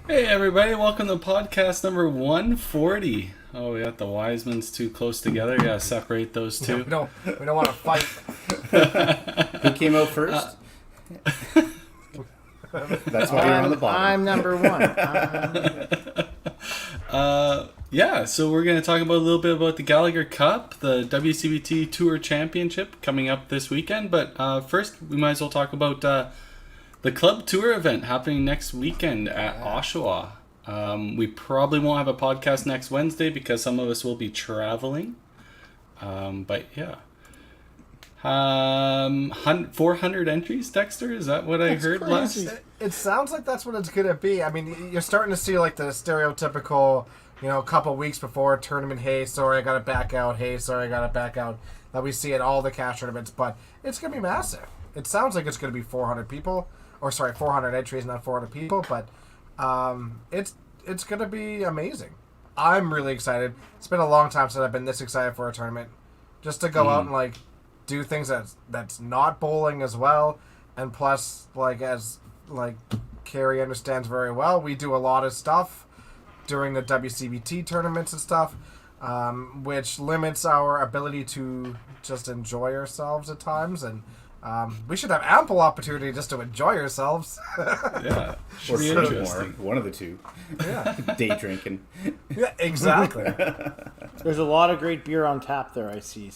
Hey everybody, welcome to podcast number 140. Oh, we got the Wisemans too close together. Gotta separate those two. We don't want to fight. Who came out first? That's why you're on the bottom. I'm number one. Yeah, so we're going to talk about a little bit about the Gallagher Cup, the WCBT Tour Championship coming up this weekend. But first, we might as well talk about the club tour event happening next weekend at Oshawa. We probably won't have a podcast next Wednesday because some of us will be traveling. But yeah. 400 entries, Dexter? Is that what I heard last? It sounds like that's what it's going to be. I mean, you're starting to see like the stereotypical, a couple weeks before tournament, hey, sorry, I got to back out. Hey, sorry, I got to back out. That we see at all the cash tournaments. But it's going to be massive. It sounds like it's going to be 400 people. Or sorry, 400 entries, not 400 people. But it's going to be amazing. I'm really excited. It's been a long time since I've been this excited for a tournament. Just to go out and do things that's not bowling as well, and plus as Carrie understands very well, we do a lot of stuff during the WCBT tournaments and stuff, which limits our ability to just enjoy ourselves at times, and we should have ample opportunity just to enjoy ourselves. Yeah, Or be more. interesting. One of the two. Yeah, Day drinking. yeah, exactly. There's a lot of great beer on tap there, I see.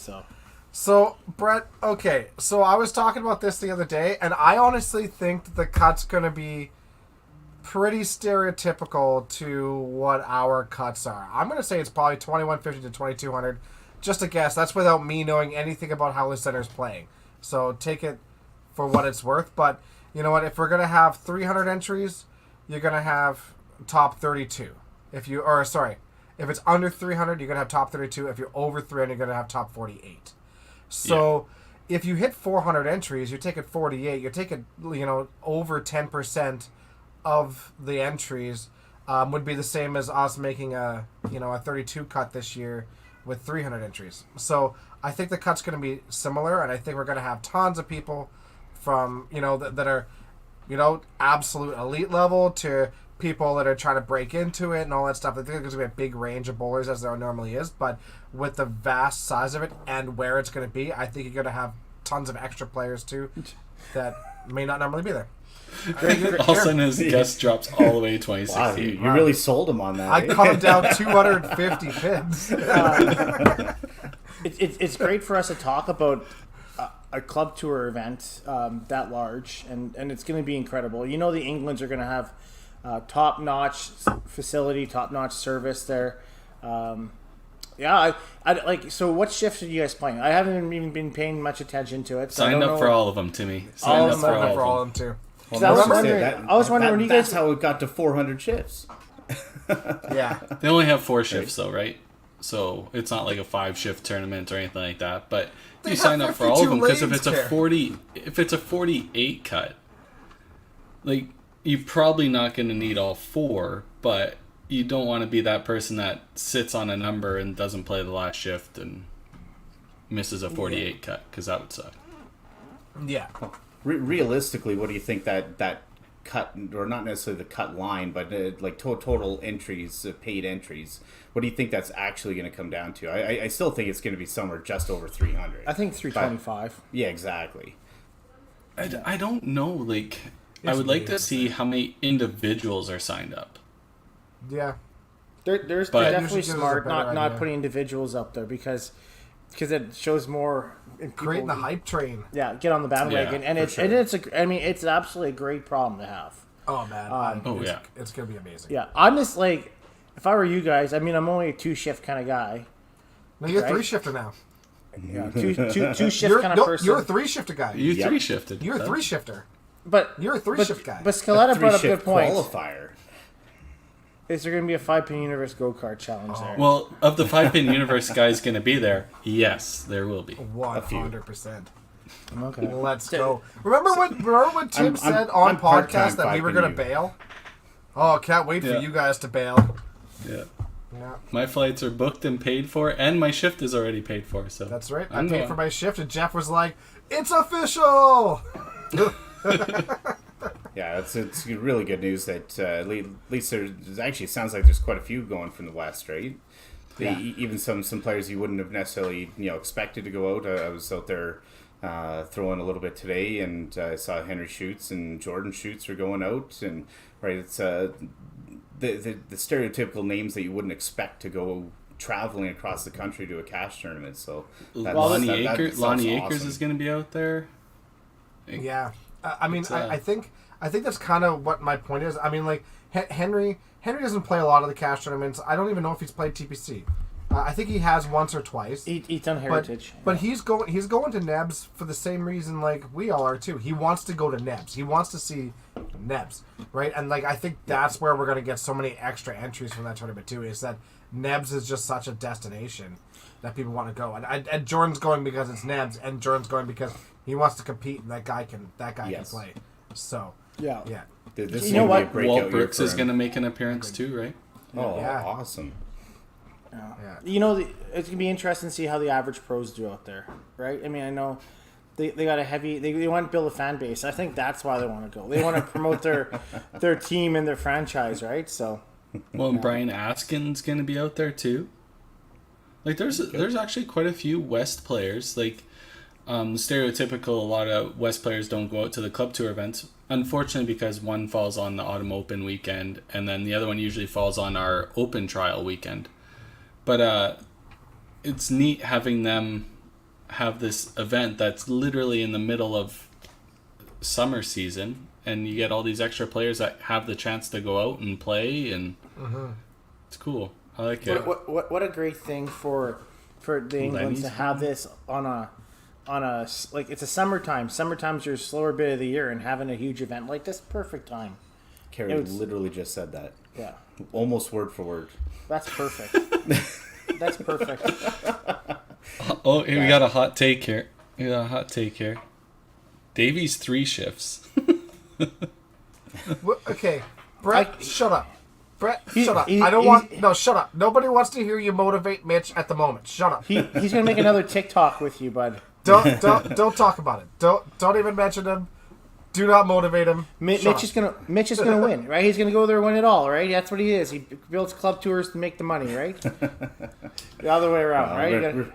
So, Brett, okay, so I was talking about this the other day, and I honestly think that the cut's going to be pretty stereotypical to what our cuts are. I'm going to say it's probably 2150 to 2200. Just a guess. That's without me knowing anything about how the center's playing. So take it for what it's worth. But you know what? If we're going to have 300 entries, you're going to have top 32. If it's under 300, you're going to have top 32. If you're over 300, you're going to have top 48. So if you hit 400 entries, you're taking 48. You're taking, over 10% of the entries would be the same as us making a 32 cut this year with 300 entries. So I think the cut's going to be similar, and I think we're going to have tons of people from, that are, absolute elite level to people that are trying to break into it and all that stuff. I think there's going to be a big range of bowlers as there normally is, but with the vast size of it and where it's going to be, I think you're going to have tons of extra players too that may not normally be there. All of a sudden his guest drops all the way to Wow, 2016. you really sold him on that. I cut him down 250 pins. It's great for us to talk about a club tour event that large, and it's going to be incredible. The Englands are going to have top-notch facility, top-notch service there. I like. So, what shifts are you guys playing? I haven't even been paying much attention to it. So Signed up for all of them, Timmy. Signed up for all of them. too. I was wondering when you guys. That's how it got to 400 shifts. Yeah. They only have 4 shifts though, right? So it's not like a 5-shift tournament or anything like that. But you sign up for all of them because if it's a 48 cut, you're probably not going to need all 4, but you don't want to be that person that sits on a number and doesn't play the last shift and misses a 48 cut, because that would suck. Yeah. Realistically, what do you think that cut, or not necessarily the cut line, but total entries, paid entries, what do you think that's actually going to come down to? I still think it's going to be somewhere just over 300. I think 325. Yeah, exactly. I don't know. I would like to see how many individuals are signed up. Yeah. They're But- definitely Usually gives us a smart better not idea. putting individuals up there because it shows more. Creating the hype train. Yeah, get on the bandwagon, Yeah, and for it's absolutely a great problem to have. Oh, man. It's going to be amazing. Yeah, I'm just if I were you guys, I'm only a 2-shift kind of guy. No, you're a Right? 3-shifter now. Yeah, two shift kind of person. You're a 3-shifter guy. You Yep. 3-shifted. You're a 3-shifter. but You're a 3-shift guy. But Scaletta brought up a good Three-shift point. qualifier. Is there going to be a 5-pin universe go-kart challenge there? Well, of the 5-pin universe guys going to be there, yes, there will be. 100%. Okay. Let's go. Remember when Tim said on I'm podcast part-time that we were 5-pin going to you. bail? Oh, can't wait for Yeah. you guys to bail. Yeah. Yeah, My flights are booked and paid for, and my shift is already paid for. So that's right. I I'm paid going. for my shift, and Jeff was like, "It's official." Yeah, it's really good news that at least there's actually, it sounds like there's quite a few going from the West, right? Even some players you wouldn't have necessarily expected to go out. I was out there throwing a little bit today, and I saw Henry Schutz and Jordan Schutz are going out, and right, it's the stereotypical names that you wouldn't expect to go traveling across the country to a cash tournament. So Lonnie Akers is going to be out there. Yeah, I mean, I think that's kind of what my point is. I mean, like Henry doesn't play a lot of the cash tournaments. I don't even know if he's played TPC. I think he has once or twice. He's done Heritage, but he's going to Nebs for the same reason like we all are too. He wants to go to Nebs. He wants to see Nebs, right? And like I think that's where we're going to get so many extra entries from that tournament too. Is that Nebs is just such a destination that people want to go, and Jordan's going because it's Nebs, and Jordan's going because he wants to compete, and that guy can play. So yeah. This you know what? Walt Brooks is going to make an appearance too, right? Oh, yeah. Awesome. Yeah. It's gonna be interesting to see how the average pros do out there, right? I mean, I know they got a heavy. They want to build a fan base. I think that's why they want to go. They want to promote their team and their franchise, right? So. Well, and Brian Askin's going to be out there too. Like, there's actually quite a few West players. Like, stereotypical, a lot of West players don't go out to the club tour events. Unfortunately, because one falls on the Autumn Open weekend, and then the other one usually falls on our Open Trial weekend. But it's neat having them have this event that's literally in the middle of summer season, and you get all these extra players that have the chance to go out and play, and it's cool. I like it. What a great thing for the England to have this on a like, it's a summertime. Summertime's your slower bit of the year, and having a huge event like this, perfect time. Carrie literally just said that. Yeah. Almost word for word. That's perfect. That's perfect. Oh, hey, we got a hot take here. Davies 3 shifts. Okay, Brett, shut up. Brett, shut up. Shut up. Nobody wants to hear you motivate Mitch at the moment. Shut up. He's gonna make another TikTok with you, bud. Don't talk about it. Don't even mention him. Do not motivate him. Mitch is gonna win, right? He's gonna go there and win it all, right? That's what he is. He builds club tours to make the money, right? The other way around, right?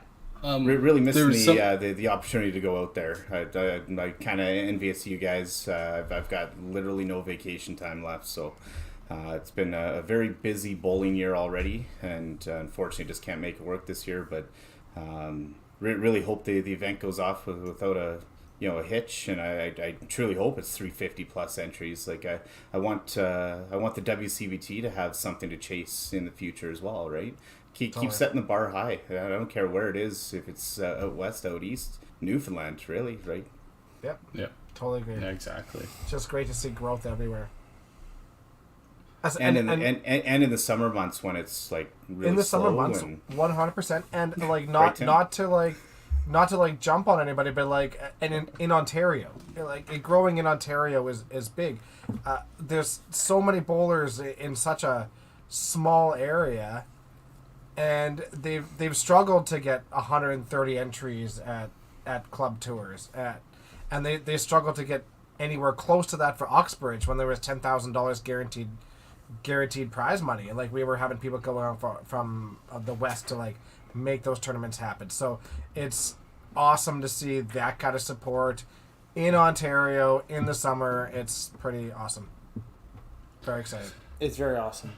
Really missing the opportunity to go out there. I kind of envious you guys. I've got literally no vacation time left, so it's been a very busy bowling year already, and unfortunately just can't make it work this year. But really hope the event goes off without a hitch, and I truly hope it's 350 plus entries. Like I want the WCBT to have something to chase in the future as well, right? Keep setting the bar high. I don't care where it is, if it's out west, out east, Newfoundland, really, right? Yep. Yeah. Totally agree. Yeah, exactly. It's just great to see growth everywhere. And in the summer months when it's like really in the summer months, 100%, and like not to jump on anybody, but like in Ontario, like growing in Ontario is big. There's so many bowlers in such a small area, and they've struggled to get 130 entries at club tours, and they struggled to get anywhere close to that for Uxbridge when there was $10,000 guaranteed prize money, and like we were having people going on from the west to like make those tournaments happen. So it's awesome to see that kind of support in Ontario in the summer. It's pretty awesome. Very excited. It's very awesome.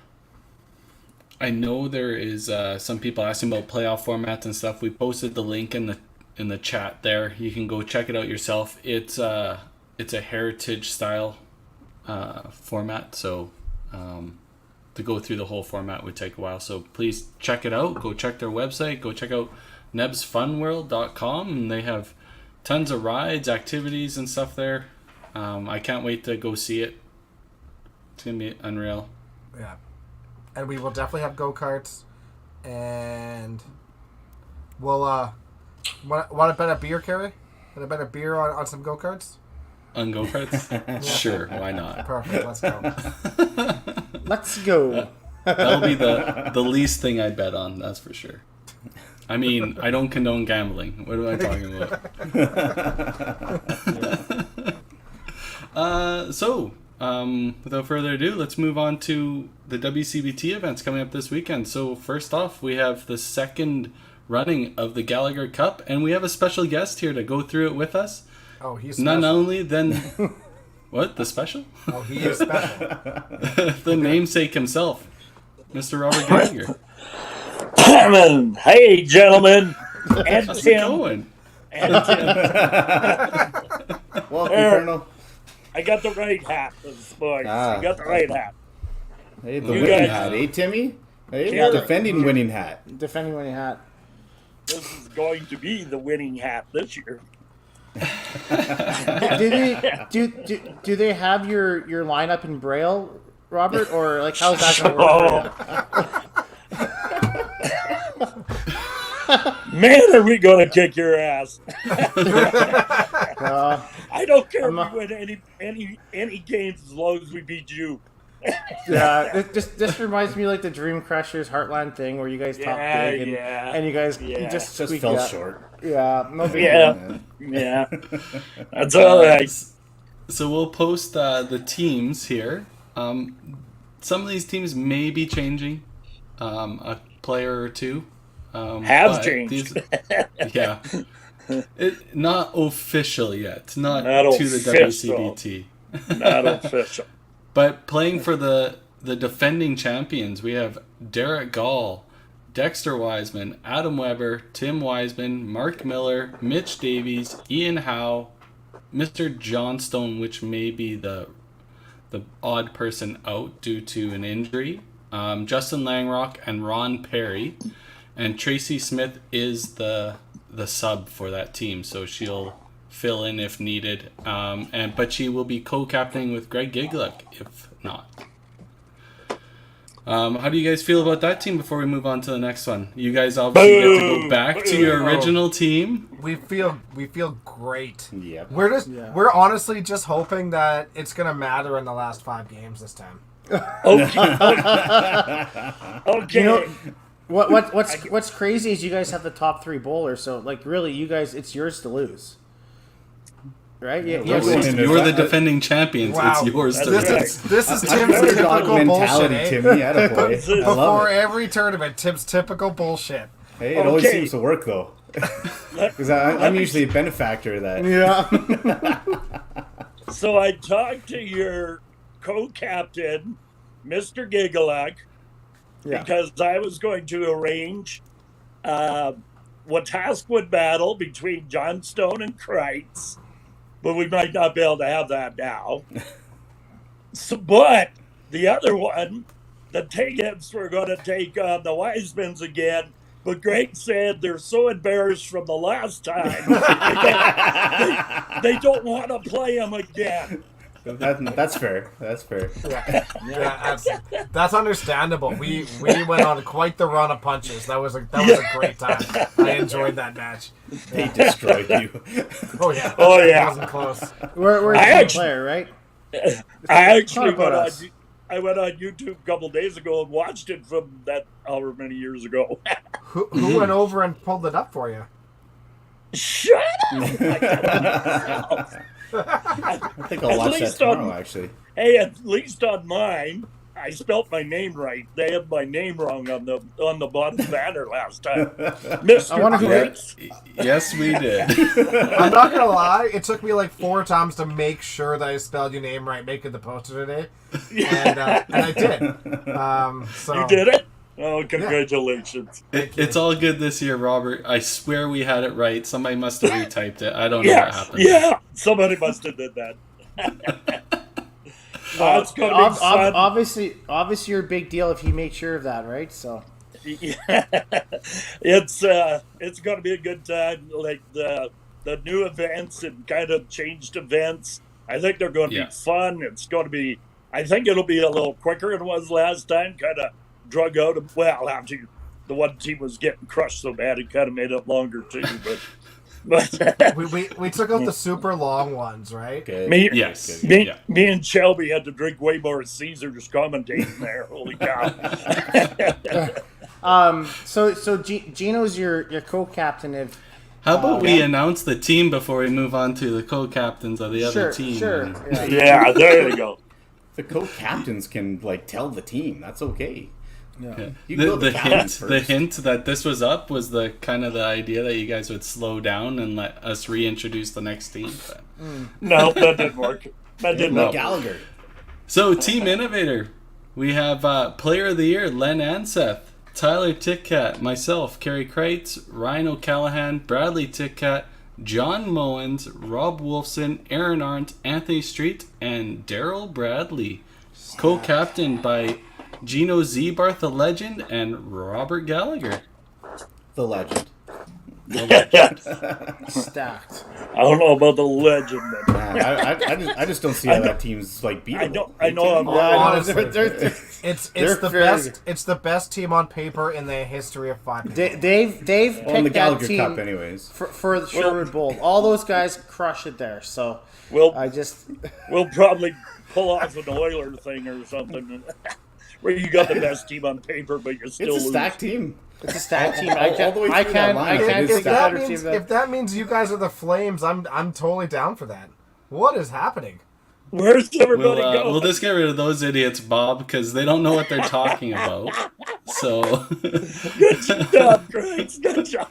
I know there is some people asking about playoff formats and stuff. We posted the link in the chat there. You can go check it out yourself. It's a heritage style format, so to go through the whole format would take a while. So please check it out. Go check their website. Go check out nebsfunworld.com, and they have tons of rides, activities, and stuff there. I can't wait to go see it. It's gonna be unreal. Yeah, and we will definitely have go-karts, and we'll want to bet a beer, Carrie? Want to bet a beer on some go-karts? On go-karts? Sure, why not? Perfect, let's go. Let's go. That'll be the least thing I bet on, that's for sure. I mean, I don't condone gambling. What am I talking about? Without further ado, let's move on to the WCBT events coming up this weekend. So first off, we have the second running of the Gallagher Cup, and we have a special guest here to go through it with us. Oh, he's none special. only than what, the special? Oh, he is special. The namesake himself, Mr. Robert Gallagher. Hey, gentlemen, and How's it Tim. going? And Tim. Welcome, Colonel. I got the right hat this morning. Ah. I got the right hat. Hey, the You winning guys- hat, eh, Timmy? Hey, Yeah. defending winning hat. Defending winning hat. This is going to be the winning hat this year. Do they have your lineup in Braille, Robert, or like how's that going to work? Man, are we going to kick your ass? Uh, I don't care I'm if we win any games as long as we beat you. yeah, this reminds me like the Dream Crushers Heartland thing where you guys talk Yeah, big and, yeah. and you guys Yeah. just Just squeak fell out. short. Yeah, no big Yeah. deal. Yeah, that's all right. So we'll post the teams here. Some of these teams may be changing a player or two. Have but changed. Yeah. Not official yet. Not Not to the official. WCBT. Not official. But playing for the defending champions, we have Derek Gall, Dexter Wiseman, Adam Weber, Tim Wiseman, Mark Miller, Mitch Davies, Ian Howe, Mr. Johnstone, which may be the odd person out due to an injury, Justin Langrock, and Ron Perry. And Tracy Smith is the sub for that team, so she'll fill in if needed. But she will be co-captaining with Greg Gigluck if not. How do you guys feel about that team before we move on to the next one? You guys obviously get to go back to your original team. We feel great. Yep. We're honestly just hoping that it's gonna matter in the last 5 games this time. Okay. Okay. You know, what's crazy is you guys have the top 3 bowlers, so like really, you guys, it's yours to lose, right? Yeah, we're going into You're the that. defending champions. Wow. It's yours to That's lose. right. This is Dog Tim's typical bullshit, mentality, eh? Timmy. Attaboy. I Before love it. every tournament, Tim's typical bullshit. Hey, it always Okay. seems to work, though. Because I'm usually a benefactor of that. Yeah. So I talked to your co-captain, Mr. Gigalack, Yeah. because I was going to arrange Wetaskiwin battle between Johnstone and Kreitz, but we might not be able to have that now. But the other one, the Tiggins were going to take on the Wisemans again. But Greg said they're so embarrassed from the last time, they don't want to play them again. That's fair. That's fair. Yeah, that's understandable. We went on quite the run of punches. That was a great time. I enjoyed that match. They destroyed you. Oh yeah. Oh, It yeah. wasn't close. We're a I team actually- player, right? I actually Talk about us. I went on YouTube a couple days ago and watched it from that however many years ago. Who went over and pulled it up for you? Shut up! I think I'll At watch that least tomorrow, on- actually. Hey, at least on mine, I spelt my name right. They had my name wrong on the bottom banner last time. Mr. I wonder who Kreitz. Yes, we did. I'm not gonna lie. It took me like 4 times to make sure that I spelled your name right, making the poster today, and I did. So You did it? Oh, congratulations. It's all good this year, Robert. I swear we had it right. Somebody must have retyped it. I don't know what Yeah, happened. yeah. Somebody must have did that. It's going to be fun. Obviously, you're a big deal if you make sure of that, right? So Yeah. It's going to be a good time. Like the new events and kind of changed events. I think they're going to Yeah. be fun. It's going to be. I think it'll be a little quicker than it was last time. Kind of drug out. Well, after the one team was getting crushed so bad, it kind of made it longer too. But we took out the super long ones, right? Good. me, Yes. me, Yeah. me and Shelby had to drink way more Caesars commentating there. Holy cow! So Gino's your co-captain. How about we announce the team before we move on to the co-captains of the other team? Sure. Yeah, there you go. The co-captains can tell the team. That's okay. Yeah. You go The captains hint, first. the hint that this was up was the kind of the idea that you guys would slow down and let us reintroduce the next team. But. No, that didn't work. That didn't No, work. Gallagher. So, Team Innovator, we have Player of the Year, Len Anseth, Tyler Titcat, myself, Kerry Kreitz, Ryan O'Callahan, Bradley Titcat, John Mowens, Rob Wolfson, Aaron Arndt, Anthony Street, and Daryl Bradley. Co-captained by Gino Zebarth, the legend, and Robert Gallagher. The legend. Stacked. I don't know about the legend. But I just don't see how that team's beatable. I know I'm Honestly, They're it's They're the very best. good. It's the best team on paper in the history of 5. Dave picked on the that Gallagher team Cup, anyways. for the Sherwood Bowl. All those guys crush it there. So we'll we'll probably pull off an Oiler thing or something where you got the best team on paper, but you're still It's a stacked team. It's a stacked team. All the way through that I lineup, can't it is pick a stacked. better team than If that means you guys are the Flames, I'm totally down for that. What is happening? Where's everybody going? We'll just get rid of those idiots, Bob, because they don't know what they're talking about. So, Good job, Grace. Good job.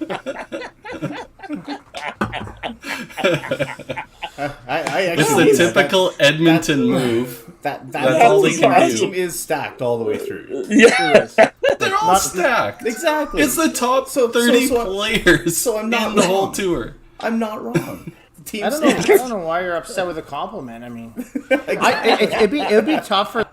I it's actually the typical Edmonton move. That That's all they can do. team is stacked all the way through. Yeah. They're all stacked. Exactly. It's the top 30 players so I'm not in the whole wrong. tour. I'm not wrong. The team's I don't know why you're upset with a compliment. I mean, it'd be tough for.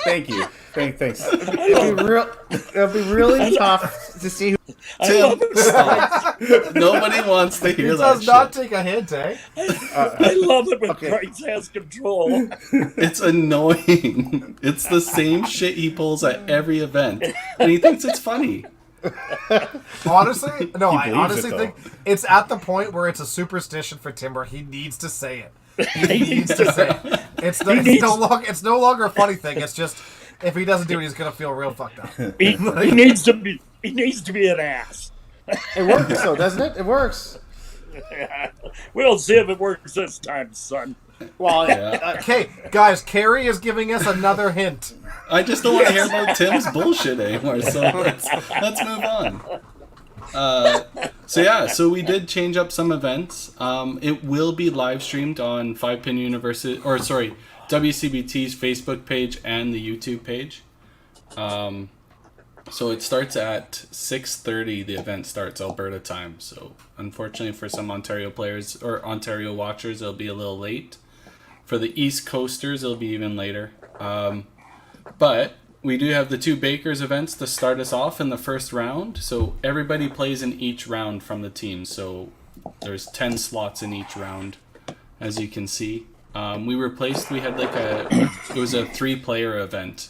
Thank you. Thanks. It'd be really tough to see. Tim, stop. Nobody wants to hear He that does not shit. take a hint, eh? I love it when Grace has control. It's annoying. It's the same shit he pulls at every event, and he thinks it's funny. Honestly, no. I believes honestly it, think it's at the point where it's a superstition for Timber. He needs to say it. He needs to say it. It's no longer a funny thing. It's just if he doesn't do it, he's gonna feel real fucked up. He needs to be. He needs to be an ass. It works though, doesn't it? It works. We'll see if it works this time, son. Well, Okay, guys, Carrie is giving us another hint. I just don't want to hear about Tim's bullshit anymore. So let's move on. So we did change up some events. It will be live streamed on 5-Pin University, WCBT's Facebook page and the YouTube page. So it starts at 6:30. The event starts Alberta time. So unfortunately for some Ontario players or Ontario watchers, it'll be a little late. For the East Coasters, it'll be even later. But we do have the two Bakers events to start us off in the first round. So everybody plays in each round from the team. So there's 10 slots in each round, as you can see. We had it was a 3-player event.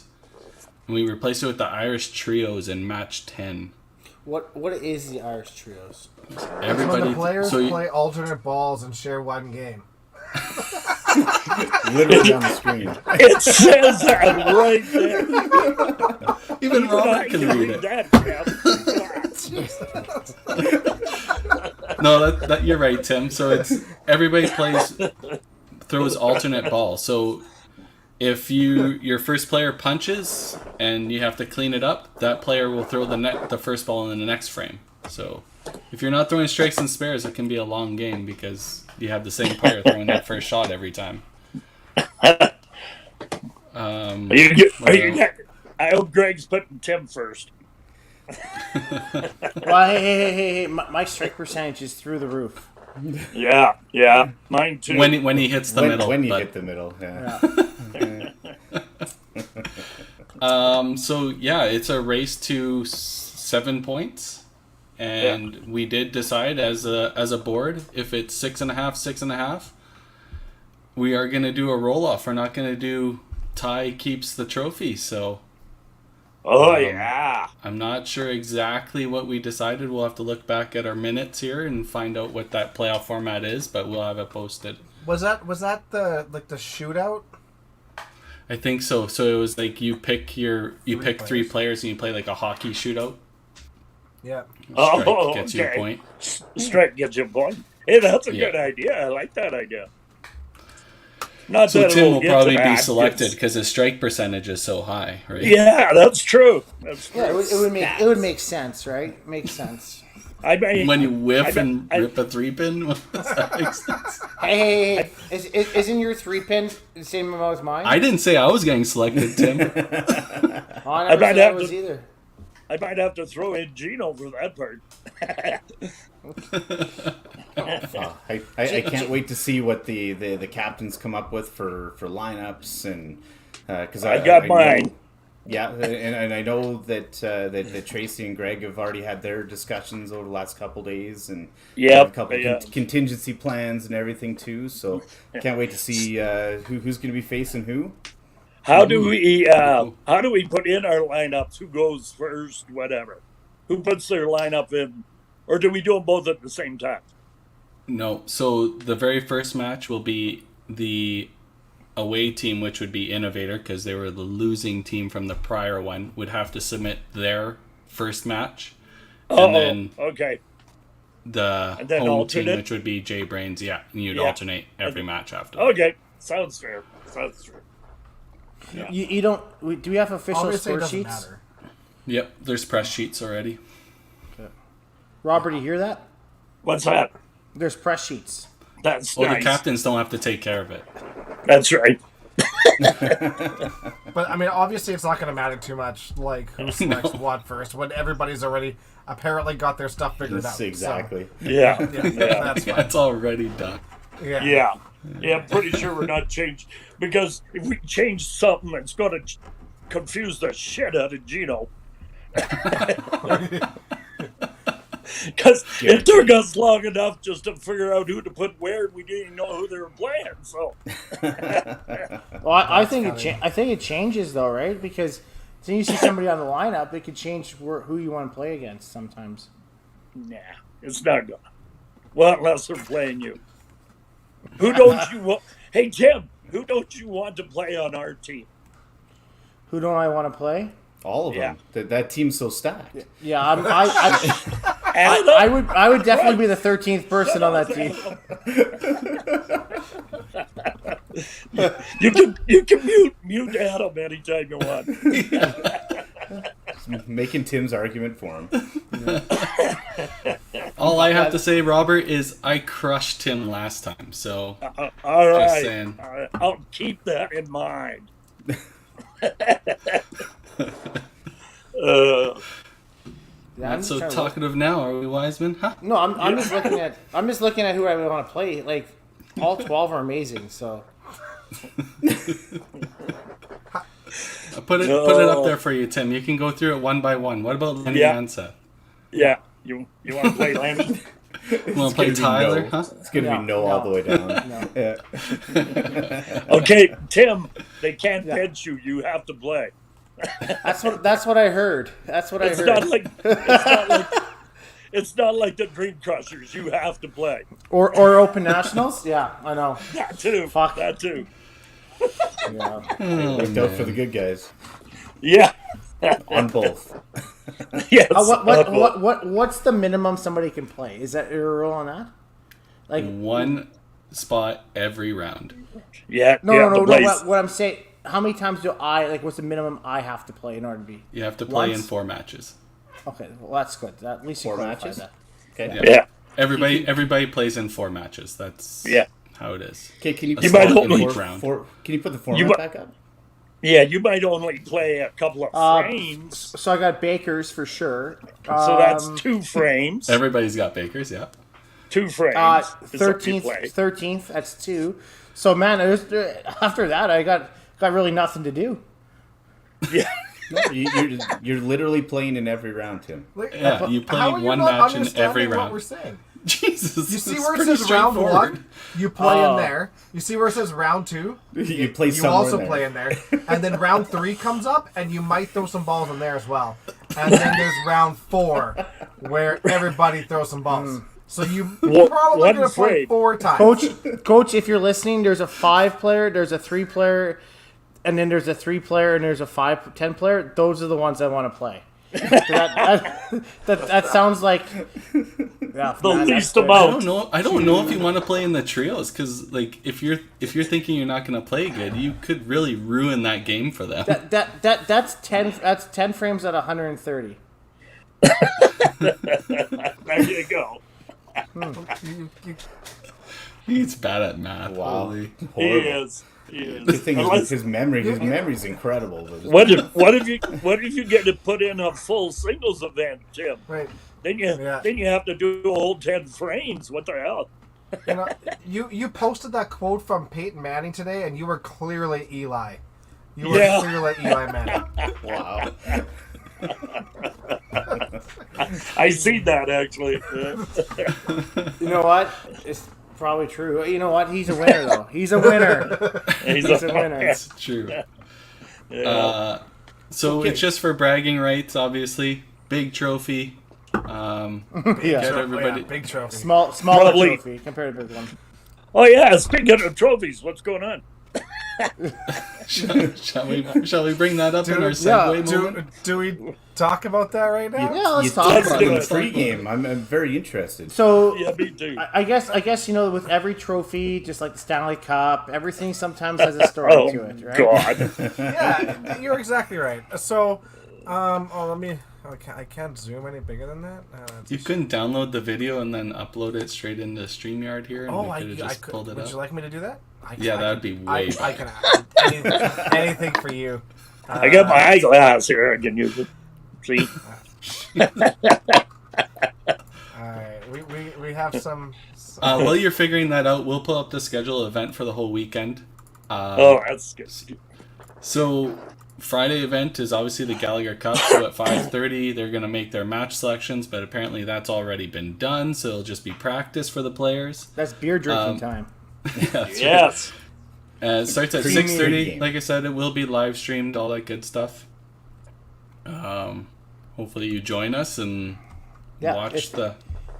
And we replaced it with the Irish Trios in match 10. what is the Irish Trios? When the players play alternate balls and share one game. Literally on the screen. It says that right there. Even Robert can read it. No, that you're right, Tim. So it's everybody throws alternate ball. So if your first player punches and you have to clean it up, that player will throw the first ball in the next frame. So if you're not throwing strikes and spares, it can be a long game because you have the same player throwing that first shot every time. I hope Greg's putting Tim first. Well, hey! My strike percentage is through the roof. Yeah, mine too. When he hits the middle. When you hit the middle, yeah. So yeah, it's a race to 7 points, and we did decide as a board if it's 6.5, 6.5, we are gonna do a roll off. We're not gonna do tie keeps the trophy. So. Yeah. I'm not sure exactly what we decided. We'll have to look back at our minutes here and find out what that playoff format is, but we'll have it posted. Was that the shootout? I think so. So it was like you pick 3 players and you play like a hockey shootout. Yeah. Strike gets you a point. Strike gets you a point. Hey, that's a good idea. I like that idea. Not So that Tim will get probably to be that. selected because his strike percentage is so high, right? Yeah, that's true. That's true. Yeah, it would make sense, right? Makes sense. I mean, When you whiff and rip a 3-pin, does that make sense? Hey, isn't your 3-pin the same amount as mine? I didn't say I was getting selected, Tim. Oh, I never might said I have was to- either. I might have to throw in Gino for that part. I can't wait to see what the captains come up with for lineups, and because I got know- mine. Yeah, and I know that Tracy and Greg have already had their discussions over the last couple days, and Yep, have a couple yeah. contingency plans and everything too. So can't wait to see who's going to be facing who. How do we put in our lineups? Who goes first? Whatever. Who puts their lineup in, or do we do them both at the same time? No, so the very first match will be the away team, which would be Innovator, because they were the losing team from the prior one, would have to submit their first match. And then Okay. the And then home team, alternate? which would be J Brains, and you'd Yeah. alternate every match after. Okay. Sounds fair. Sounds fair. You don't. Do we have official Obviously, it score doesn't sheets? matter. Yep, there's press sheets already. Robert, you hear that? What's that? There's press sheets. That's Well, nice. the captains don't have to take care of it. That's right. But I mean, obviously, it's not going to matter too much, like who selects what first, when everybody's already apparently got their stuff figured out. That's exactly. Yeah. So, yeah, that's fine. That's already done. Yeah. Yeah. Yeah, I'm pretty sure we're not changed. Because if we change something, it's going to confuse the shit out of Gino. Because it took us long enough just to figure out who to put where. We didn't even know who they were playing. So, Well, I think I think it changes though, right? Because then you see somebody on the lineup, it could change who you want to play against sometimes. nah, it's not going to. Well, unless they're playing you. Who don't you want? Hey, Jim, who don't you want to play on our team? Who don't I want to play? All of them. That team's so stacked. Yeah, Adam? I would definitely be the 13th person on that team. You can mute Adam anytime you want. Making Tim's argument for him. All I have to say, Robert, is I crushed him last time. So All right. saying. All right. I'll keep that in mind. not so talkative now, are we, Wiseman? Huh? No, I'm just looking at who I want to play. Like all 12 are amazing. So I'll put it up there for you, Tim. You can go through it one by one. What about Lenny Yeah. Mansa? Yeah. You want to play Lemmy? You want to play Tyler? Huh? It's going to be no all the way down. Yeah. Okay, Tim, they can't bench you. You have to play. that's what I heard. That's what I It's heard. it's not like the Dream Crushers. You have to play. Or Open Nationals. Yeah, I know. That too. Fuck. That too. Yeah. Looked out for the good guys. Yeah. On both. Yes. What's the minimum somebody can play? Is that a rule on that? Like One spot every round. Yeah. no. the place. What I'm saying, how many times do I like? What's the minimum I have to play in order to be? You have to play in Once? 4 matches. Okay, well that's good. At least you 4 clarified matches? that. Okay. Yeah. Everybody plays in 4 matches. That's Yeah. how it is. Okay, can you You might put only- can you put the format back up? Yeah, you might only play a couple of frames. So I got Bakers for sure. So that's 2 frames. Everybody's got bakers, yeah. 2 frames. is what you 13th. play. 13th. That's 2. So man, after that, I got really nothing to do. Yeah. No, you're literally playing in every round, Tim. Like, Yeah, you play how are you one not match in every understanding round. What we're saying? Jesus, You see it's where it pretty says round straightforward. 1, you play in there. You see where it says round 2, You play you somewhere also in there. play in there. And then round 3 comes up, and you might throw some balls in there as well. And then there's round 4, where everybody throws some balls. So you're probably one going to play frame. 4 times. Coach, if you're listening, there's a 5-player, there's a 3-player, and then there's a 3-player, and there's a 10-player. Those are the ones I want to play. That sounds like The least I amount. don't know. I don't know if you want to play in the trios because, like, if you're thinking you're not going to play good, you could really ruin that game for them. That's 10 frames at 130. There you go. He's bad at math. Wow. Holy. He Horrible. is. He is. The thing is, Unless- his memory's incredible. what if you get to put in a full singles event, Tim? Wait, Then Yeah. you have to do a whole 10 frames. What the hell? you know, you posted that quote from Peyton Manning today, and you were clearly Eli. You were Yeah. clearly Eli Manning. Wow. I seen that actually. You know what? It's probably true. You know what? He's a winner, though. He's a winner. He's He's a winner. It's true. Yeah. So it's just for bragging rights, obviously. Big trophy. Yeah. Get Oh, everybody. yeah, big trophy. Smaller Probably. trophy compared to the big one. Oh yeah, speaking of trophies, what's going on? Shall we bring that up in our Do, segue moment? do we talk about that right now? Yeah, let's You talk talked about in it. the pregame. I'm very interested. So Yeah, me too. I guess you know, with every trophy, just like the Stanley Cup, everything sometimes has a story Oh to it, right? God! Yeah, you're exactly right. So, let me. Okay, I can't zoom any bigger than that. You couldn't download the video and then upload it straight into StreamYard here, and we I could have just could. pulled it Would up. you like me to do that? Yeah, that would be way I can anything for you. I got my eyeglass here. I can use it. See? All right, we have some. While you're figuring that out, we'll pull up the schedule event for the whole weekend. Oh, that's good. So Friday event is obviously the Gallagher Cup. So at 5:30 they're gonna make their match selections, but apparently that's already been done. So it'll just be practice for the players. That's beer drinking time. Yeah, that's right. Yes. It starts at Premium 6:30. game. Like I said, it will be live streamed, all that good stuff. Hopefully you join us and Yeah, watch if- the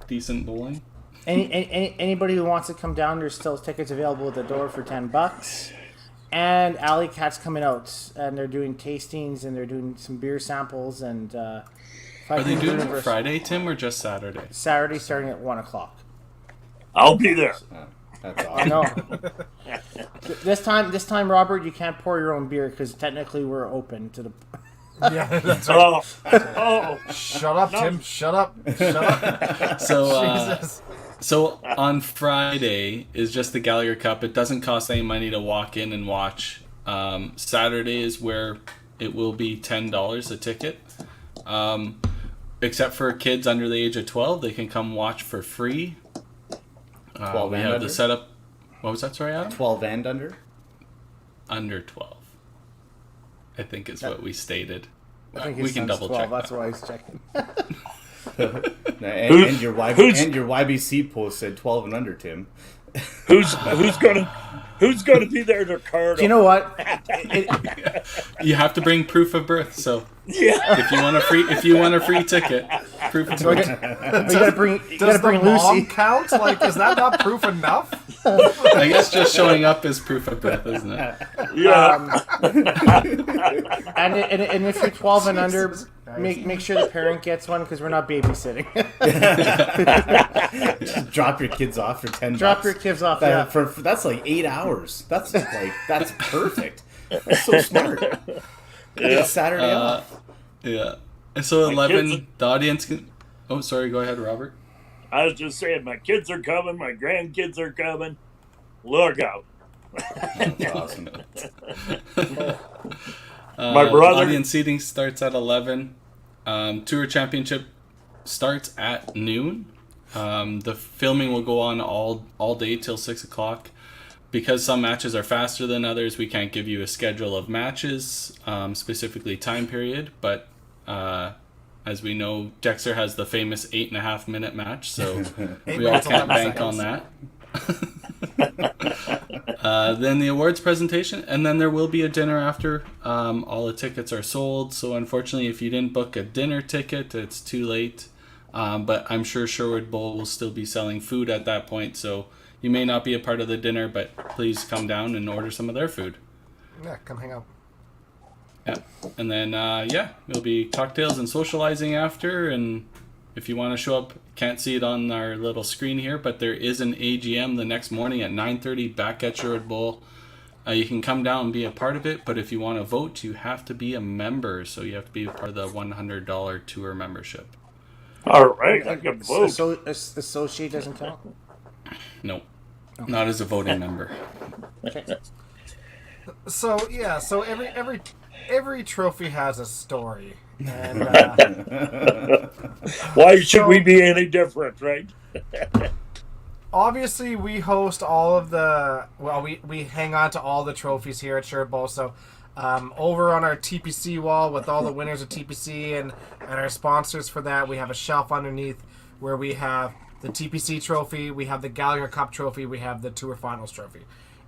decent bowling. Anybody who wants to come down, there's still tickets available at the door for $10. And Alley Cat's coming out, and they're doing tastings, and they're doing some beer samples, and Are they doing it Universe- Friday, Tim, or just Saturday? Saturday starting at 1:00. I'll be there. That's I awesome. know. This time, Robert, you can't pour your own beer because technically we're open to the. Yeah, that's right. Oh, Shut up, Tim. Shut up. Shut up. So, Jesus. so on Friday is just the Gallagher Cup. It doesn't cost any money to walk in and watch. Saturday is where it will be $10 a ticket. Except for kids under the age of 12, they can come watch for free. 12 we and have under? the setup. What was that? Sorry, Adam. 12 and under. Under 12. I think is what we stated. I think We his can son's double 12, check That's that. why he's checking. And your who's- YBC post said 12 and under, Tim. who's gonna be there to card? You know what? You have to bring proof of birth. So Yeah. if you want a free ticket, proof of birth. You gotta bring Does the mom Lucy. count? Like, is that not proof enough? I guess just showing up is proof of birth, isn't it? Yeah. And if you're 12 and under, make sure the parent gets one because we're not babysitting. Just drop your kids off for $10. Drop your kids off. Yeah. That's like 8 hours. That's perfect. That's so smart. Get Saturday off. Yeah. And so My 11, kids- the audience can. Oh, sorry. Go ahead, Robert. I was just saying, my kids are coming. My grandkids are coming. Look out. That's awesome. My brother- Audience seating starts at 11. Tour championship starts at noon. The filming will go on all day till 6 o'clock. Because some matches are faster than others, we can't give you a schedule of matches, specifically time period. But as we know, Dexter has the famous 8.5 minute match, so we all minutes, can't 11 bank on seconds. that. Then the awards presentation, and then there will be a dinner after. All the tickets are sold, so unfortunately, if you didn't book a dinner ticket, it's too late. But I'm sure Sherwood Bowl will still be selling food at that point, so you may not be a part of the dinner, but please come down and order some of their food. Yeah, come hang out. Yeah. And then, there'll be cocktails and socializing after. And if you want to show up, can't see it on our little screen here, but there is an AGM the next morning at 9:30 back at Sherwood Bowl. You can come down and be a part of it, but if you want to vote, you have to be a member. So you have to be part of the $100 tour membership. All right, I can vote. So associate doesn't count? Nope. Not as a voting member. So every trophy has a story, and why should we be any different, right? obviously we host all of the. Well, we hang on to all the trophies here at Sherwood Bowl. So over on our TPC wall with all the winners of TPC and our sponsors for that, we have a shelf underneath where we have the TPC trophy, we have the Gallagher Cup trophy, we have the Tour Finals trophy.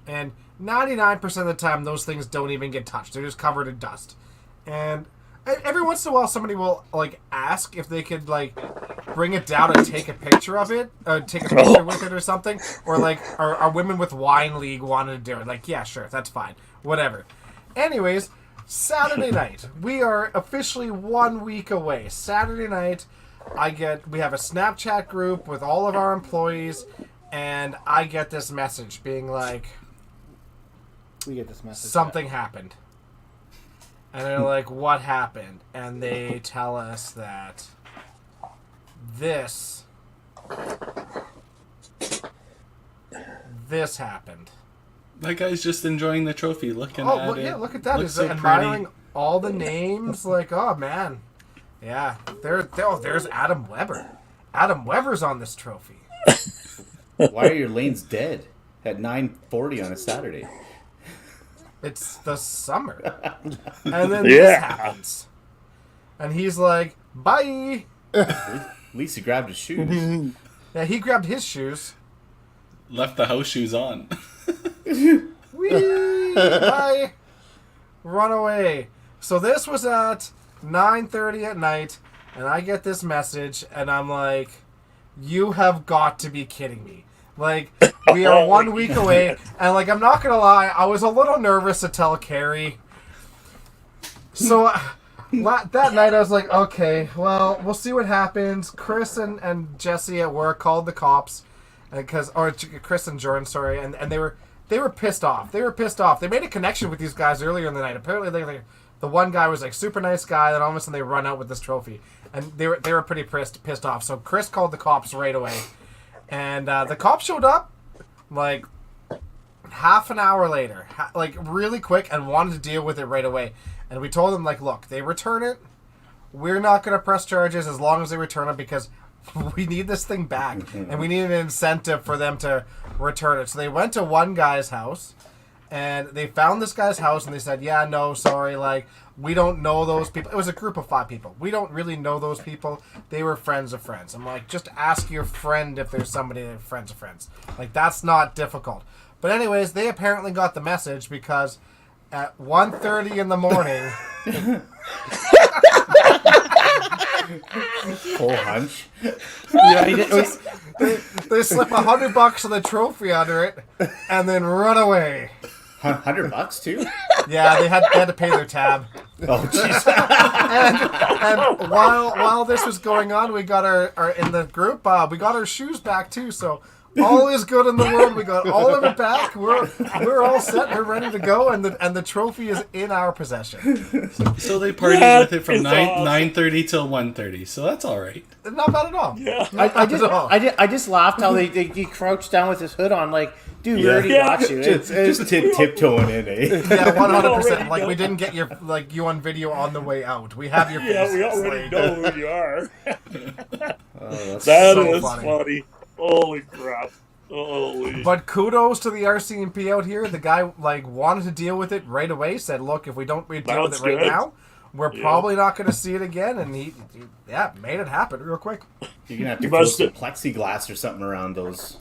And 99% of the time, those things don't even get touched. They're just covered in dust. And every once in a while, somebody will, ask if they could, bring it down and take a picture of it, take a picture with it or something. Or, our Women with Wine League wanted to do it. Yeah, sure, that's fine. Whatever. Anyways, Saturday night. We are officially 1 week away. Saturday night, we have a Snapchat group with all of our employees, and I get this message being like, we get this message. Something happened. And they're like, what happened? And they tell us that this happened. That guy's just enjoying the trophy, looking Oh, at look, it. yeah, look at that. Looks He's so admiring pretty. all the names. Oh, man. Yeah. There's Adam Weber. Adam Weber's on this trophy. Why are your lanes dead at 9:40 on a Saturday? It's the summer. And then this happens. And he's like, bye. At least he grabbed his shoes. Yeah, he grabbed his shoes. Left the house shoes on. Whee! Bye. Run away. So this was at 9:30 at night, and I get this message, and I'm like, you have got to be kidding me. We are 1 week away, and, I'm not going to lie, I was a little nervous to tell Carrie. So that night I was like, okay, well, we'll see what happens. Chris and Jesse at work called the cops, or Chris and Jordan, sorry, and they were pissed off. They were pissed off. They made a connection with these guys earlier in the night. Apparently, the one guy was super nice guy. Then all of a sudden they run out with this trophy, and they were pretty pissed off. So Chris called the cops right away, and the cops showed up half an hour later, really quick, and wanted to deal with it right away. And we told them look, they return it. We're not going to press charges as long as they return it because we need this thing back, and we need an incentive for them to return it. So they went to one guy's house, and they found this guy's house, and they said, yeah, no, sorry, we don't know those people. It was a group of 5 people. We don't really know those people. They were friends of friends. I'm like, just ask your friend if there's somebody that's friends of friends. That's not difficult. But anyways, they apparently got the message because at 1:30 in the morning... Full hunch. Yeah, they slip $100 on the trophy under it, and then run away. $100 too? Yeah, they had to pay their tab. Oh jeez. and while this was going on, we got our in the group. We got our shoes back too. So all is good in the world. We got all of it back. We're all set. We're ready to go, and the trophy is in our possession. So they partied with it from 9:30 till 1:30. So that's all right. Not bad at all. Yeah. I just laughed how he crouched down with his hood on, dude, we already got you. Just tiptoeing in, eh? Yeah, 100%. We didn't get you on video on the way out. We have your face. Yeah, we already know who you are. That's That so is funny. funny. Holy crap. Holy. But kudos to the RCMP out here. The guy wanted to deal with it right away. Said, "Look, if we don't deal with it right good. now, we're probably not going to see it again." And he made it happen real quick. You're gonna have to put some plexiglass or something around those.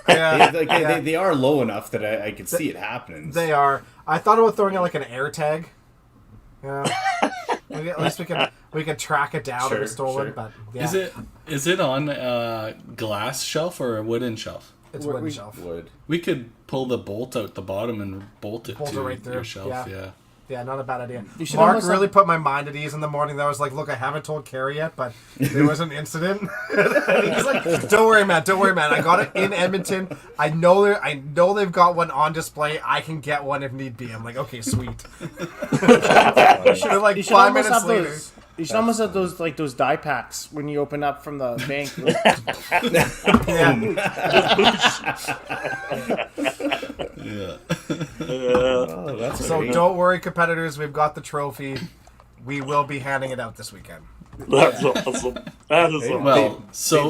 Yeah, They are low enough that I can see it happening. They are. I thought about throwing out an air tag. Yeah. At least we can track it down if it's stolen. Sure. But yeah. Is it on a glass shelf or a wooden shelf? It's a wooden shelf. Would. We could pull the bolt out the bottom and bolt it Bolt it to right through, your shelf. yeah. Yeah, not a bad idea. should Mark almost really have- put my mind at ease in the morning. That was like, look, I haven't told Carrie yet, but there was an incident. And he's like, don't worry, man. I got it in Edmonton. I know they've got one on display. I can get one if need be. I'm like, okay, sweet. Like You should 5 almost minutes have later. those. You should almost have those like those die packs when you open up from the bank. Oh, that's So great. don't worry, competitors. We've got the trophy. We will be handing it out this weekend. That's awesome. That is awesome. Well,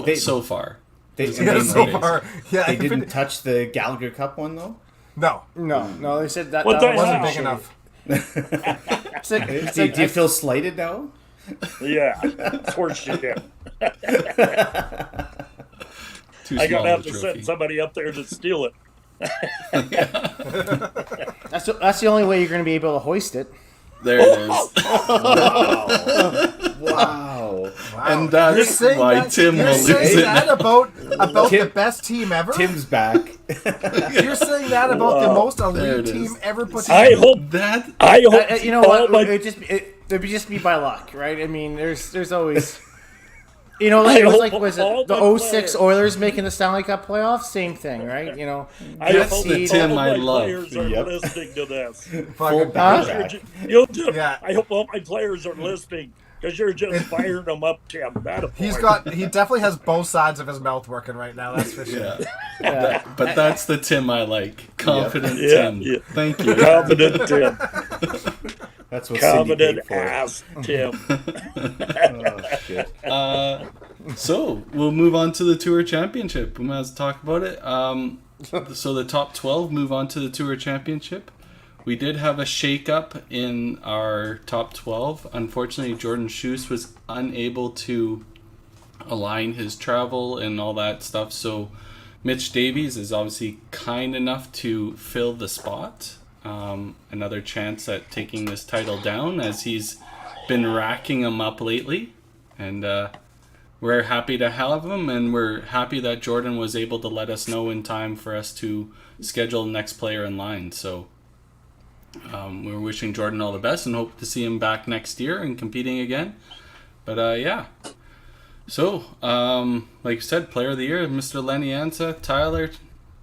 they- so far. They, Yeah, they- so they- far, yeah, they didn't touch the Gallagher Cup one though. No, No, they said that, What that the wasn't hell? big enough. It's like, it's Do, like, do you feel slighted now? Yeah, it's horseshit. Too I small gotta have of a to trophy. send somebody up there to steal it. that's the only way you're going to be able to hoist it. There it is. Wow. And You're that's saying why that, Tim you're will lose saying it. that about Tim- the best team ever? Tim's back. You're saying that about the Wow. most There elite it team is. ever put I together? hope. That I hope. You know all what? my- It'd just be by luck, right? I mean, there's always, you know, like, it was hope like was all it the my 06 players- Oilers making the Stanley Cup playoffs? Same thing, right? You know, I That's hope the all Tim my I love. players are Yep. listening to this. Fucking Full bad. back. Yeah. I hope all my players are listening because you're just firing them up, Tim. He definitely has both sides of his mouth working right now. That's for sure. yeah. yeah. But that's the Tim I like. Confident Yeah, Tim. yeah. Thank you. Confident Tim. That's what Cindy Confident paid for. ass Tim. Oh, shit. So we'll move on to the Tour Championship. We might as well talk about it. So the top 12 move on to the Tour Championship. We did have a shake-up in our top 12. Unfortunately, Jordan Schuss was unable to align his travel and all that stuff. So Mitch Davies is obviously kind enough to fill the spot. Another chance at taking this title down as he's been racking them up lately. And we're happy to have him, and we're happy that Jordan was able to let us know in time for us to schedule the next player in line. So we're wishing Jordan all the best and hope to see him back next year and competing again. But yeah. So, like you said, Player of the Year, Mr. Lenny Ansa, Tyler,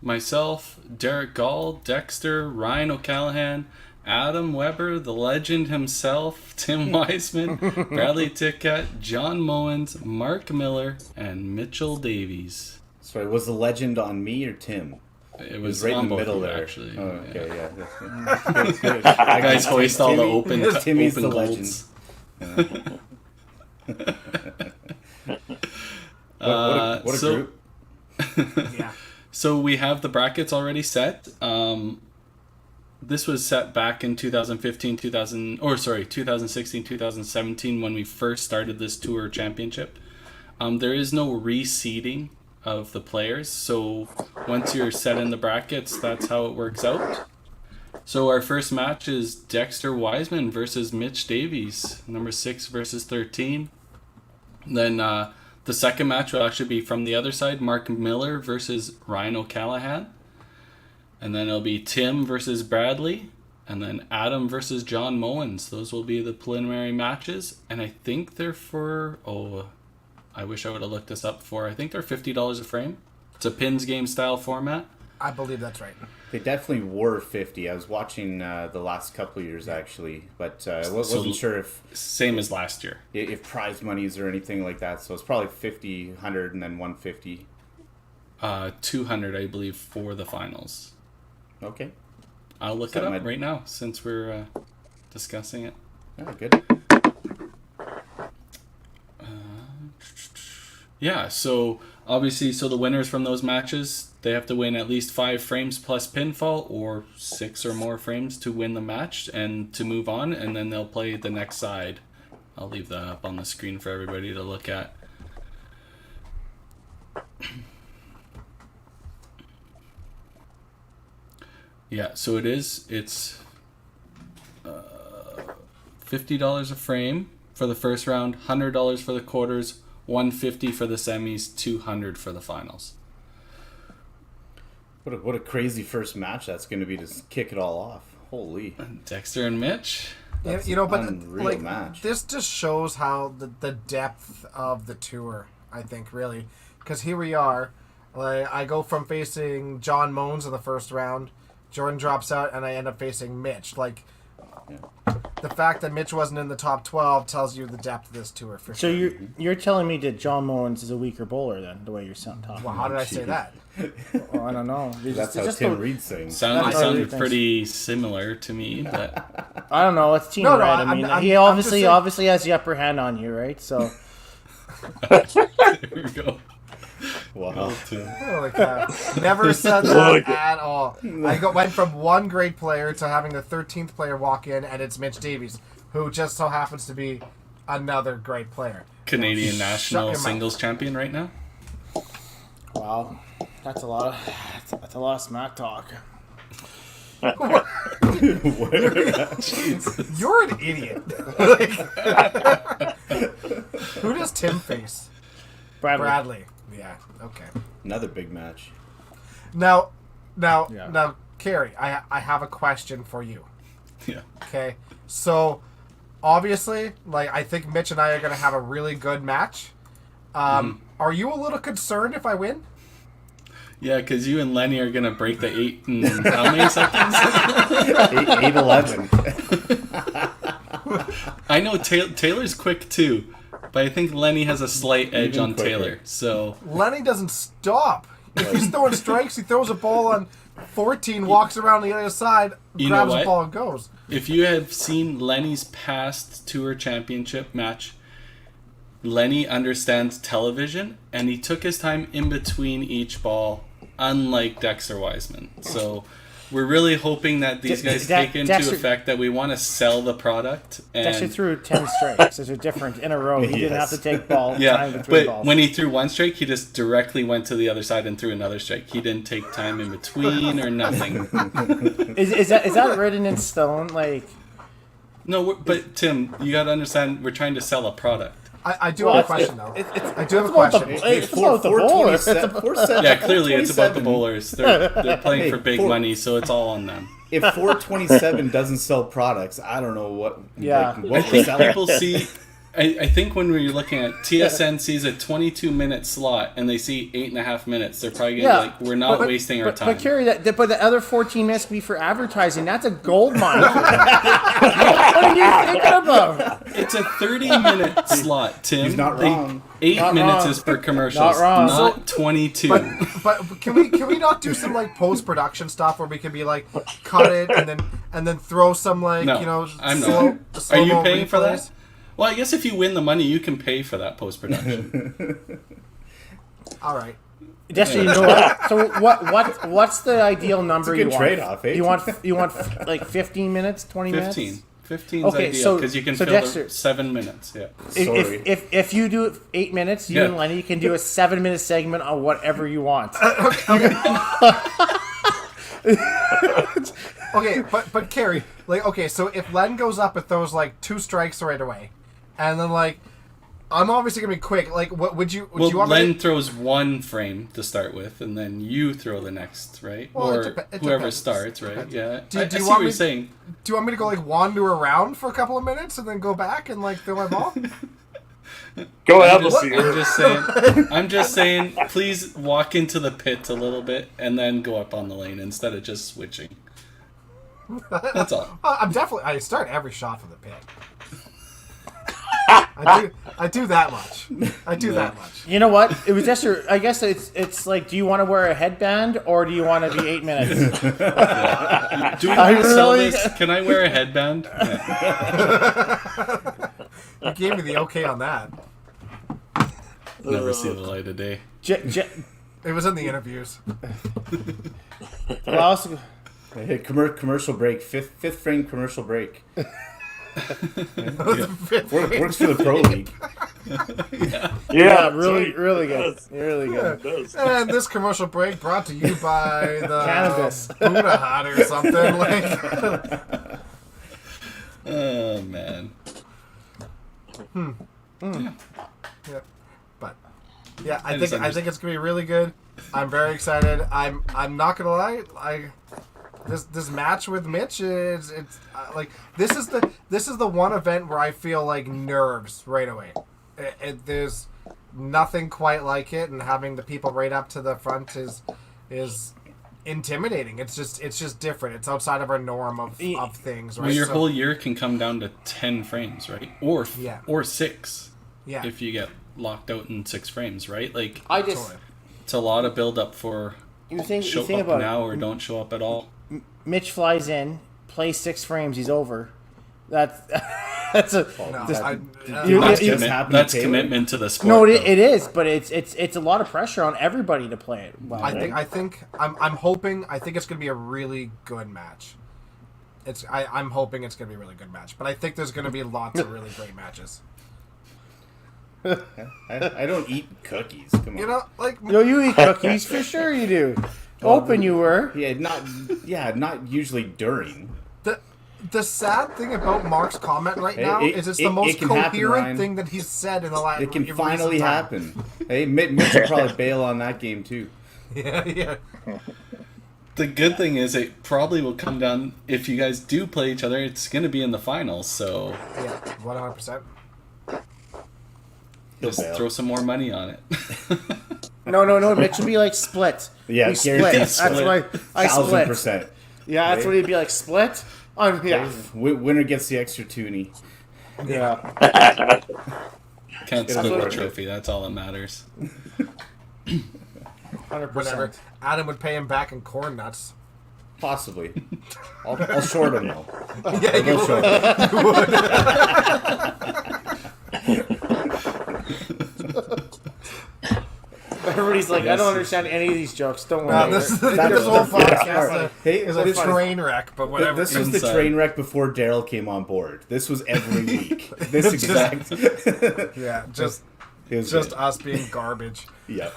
myself, Derek Gall, Dexter, Ryan O'Callahan, Adam Weber, the legend himself, Tim Weisman, Bradley Tickett, John Mowens, Mark Miller, and Mitchell Davies. Sorry, was the legend on me or Tim? It was Right on in the both middle of you, there. actually. Oh, okay, Yeah. yeah. That's good. You guys hoist all the open Timmy's open the legend. golds. What a so- group. Yeah. So we have the brackets already set. This was set back in 2016, 2017 when we first started this Tour Championship. There is no reseeding of the players, so once you're set in the brackets, that's how it works out. So our first match is Dexter Wiseman versus Mitch Davies, number 6 versus 13. Then the second match will actually be from the other side, Mark Miller versus Ryan O'Callahan. And then it'll be Tim versus Bradley. And then Adam versus John Mowens. Those will be the preliminary matches. And I think they're for... I wish I would have looked this up before. I think they're $50 a frame. It's a pins game style format. I believe that's right. They definitely were 50. I was watching the last couple of years actually, but I wasn't sure Same as last year. if prize monies or anything like that. So it's probably 50, 100, and then 150. 200, I believe, for the finals. Okay. I'll look So it up might- right now since we're discussing it. Oh, good. Yeah, so obviously, the winners from those matches, they have to win at least 5 frames plus pinfall or 6 or more frames to win the match and to move on, and then they'll play the next side. I'll leave that up on the screen for everybody to look at. Yeah, so it's $50 a frame for the first round, $100 for the quarters, $150 for the semis, $200 for the finals. What a crazy first match that's going to be to kick it all off. Holy. Dexter and Mitch. That's you know, but unreal like match. this just shows how the depth of the tour. I think really, because here we are. Like I go from facing John Mones in the first round, Jordan drops out, and I end up facing Mitch. Like the fact that Mitch wasn't in the top 12 tells you the depth of this tour. For So sure. you're telling me that John Mowens is a weaker bowler then, the way you're talking? Well, how did I say that? Well, I don't know. That's how Tim Reed sings. Sounded pretty similar to me, but I don't know. It's Team No, Red. I I'm- mean, I'm- he I'm just saying- obviously has the upper hand on you, right? So there we go. Wow. Holy cow. Never said that at all. Went from one great player to having the 13th player walk in, and it's Mitch Davies, who just so happens to be another great player. Canadian Shut national your mouth. singles champion right now. wow, that's a lot of smack talk. You're an idiot. Like, who does Tim face? Bradley. Yeah. Okay. Another big match. Now, Yeah. Carrie, I have a question for you. Yeah. Okay, so obviously, like I think Mitch and I are gonna have a really good match. Are you a little concerned if I win? Yeah, because you and Lenny are gonna break the 8 in how many seconds? 8:11. I know Taylor's quick too, but I think Lenny has a slight edge Even on quicker. Taylor. So Lenny doesn't stop. If he's throwing strikes, he throws a ball on 14, walks around the other side, You know grabs the what? ball, and goes. if you have seen Lenny's past tour championship match, Lenny understands television, and he took his time in between each ball, unlike Dexter Wiseman. So we're really hoping that these guys take into Dexter- effect that we want to sell the product. Dexter And threw 10 strikes. Those are different in a row. He didn't have Yes. to take time yeah, between but balls. when he threw one strike, he just directly went to the other side and threw another strike. He didn't take time in between or nothing. Is that written in stone? Like, No, but Tim, you got to understand, we're trying to sell a product. I do well, have a question though. I do have a about the- question. it's about the bowler. It's about- 427. Yeah, clearly it's about the 427. bowlers. They're playing Hey, for big money, so it's all on them. If 427 doesn't sell products, I don't know what. Yeah. Like, I what we're think selling. people see. I think when we're looking at TSN sees a 22-minute slot and they see 8.5 minutes, they're probably gonna be like, we're not wasting our time. But Kerry, but the other 14 minutes can be for advertising. That's a gold mine. What are you thinking about? It's a 30-minute slot, Tim. He's not wrong. 8 Not minutes wrong. is per commercials, Not wrong. not 22. But can we not do some like post production stuff where we can be like cut it and then throw some like No, you know I'm slow, not. Are slow-mo you paying for replays? that? Well, I guess if you win the money, you can pay for that post production. All right. Dexter, you know what? So what's the ideal number It's a good you want? trade-off, eh? You want like 15 minutes, 20 minutes? 15. 15's Okay, ideal so- because you can so fill Dexter- the 7 minutes. Yeah. Sorry. If you do 8 minutes, you Yeah. and Lenny can do a 7-minute segment on whatever you want. Okay, but Carrie, like, okay, so if Len goes up and throws like 2 strikes right away, and then like, I'm obviously gonna be quick. Like, what would you? Would Well, you want Len me to, throws one frame to start with, and then you throw the next, right? Well, or it whoever depends. starts, right? Yeah. Do- I do you see want what you're me- saying. do you want me to go like wander around for a couple of minutes and then go back and like throw my ball? Go I'm have a just, seat. I'm just saying. I'm just saying. Please walk into the pit a little bit, and then go up on the lane instead of just switching. That's all. I start every shot from the pit. I do that much. I do that much. You know what? It was just I guess it's like, do you want to wear a headband or do you want to be 8 minutes? Do we I want to sell really- this? Can I wear a headband? Yeah. You gave me the okay on that. Never see the light of day. It was in the interviews. well, also, Hey, commercial break. Fifth frame commercial break. Works for the pro league. yeah, really good. Really good. And this commercial break brought to you by the Cannabis. Buddha Hut or something like. Oh man. Yeah. But yeah, I just think it's gonna be really good. I'm very excited. I'm not gonna lie. this match with Mitch is like this is the one event where I feel like nerves right away. There's nothing quite like it, and having the people right up to the front is intimidating. It's just different. It's outside of our norm of things. Right? Well, your whole year can come down to 10 frames, right? Or 6. Yeah. If you get locked out in 6 frames, right? Like it's a lot of build up for show up now or don't show up at all. Mitch flies in, plays 6 frames, he's over. That's that's commitment to the sport. No, it is, but it's a lot of pressure on everybody to play it. Well, I'm hoping. I think it's going to be a really good match. I'm hoping it's going to be a really good match, but I think there's going to be lots of really great matches. I don't eat cookies. Come on. No, you eat cookies for sure. You do. Open, you were. Not usually during. The sad thing about Mark's comment right now is it's the most coherent thing that he's said in the last. It can finally happen. Hey, Mitch will probably bail on that game too. Yeah. The good thing is it probably will come down if you guys do play each other. It's going to be in the finals, so 100%. Just throw some more money on it. No. Mitch would be like split. Yeah, we split. That's why I split. 1,000%. Yeah, that's what he'd be like split. Winner gets the extra toonie. Yeah. Can't split the trophy. That's all that matters. 100%. Whatever. Adam would pay him back in corn nuts. Possibly. I'll short him though. Yeah, you would. Everybody's like, I don't understand any of these jokes. Don't worry. This whole podcast is a train wreck, but whatever. This was the train wreck before Daryl came on board. This was every week. This exact. Just us being garbage. Yeah.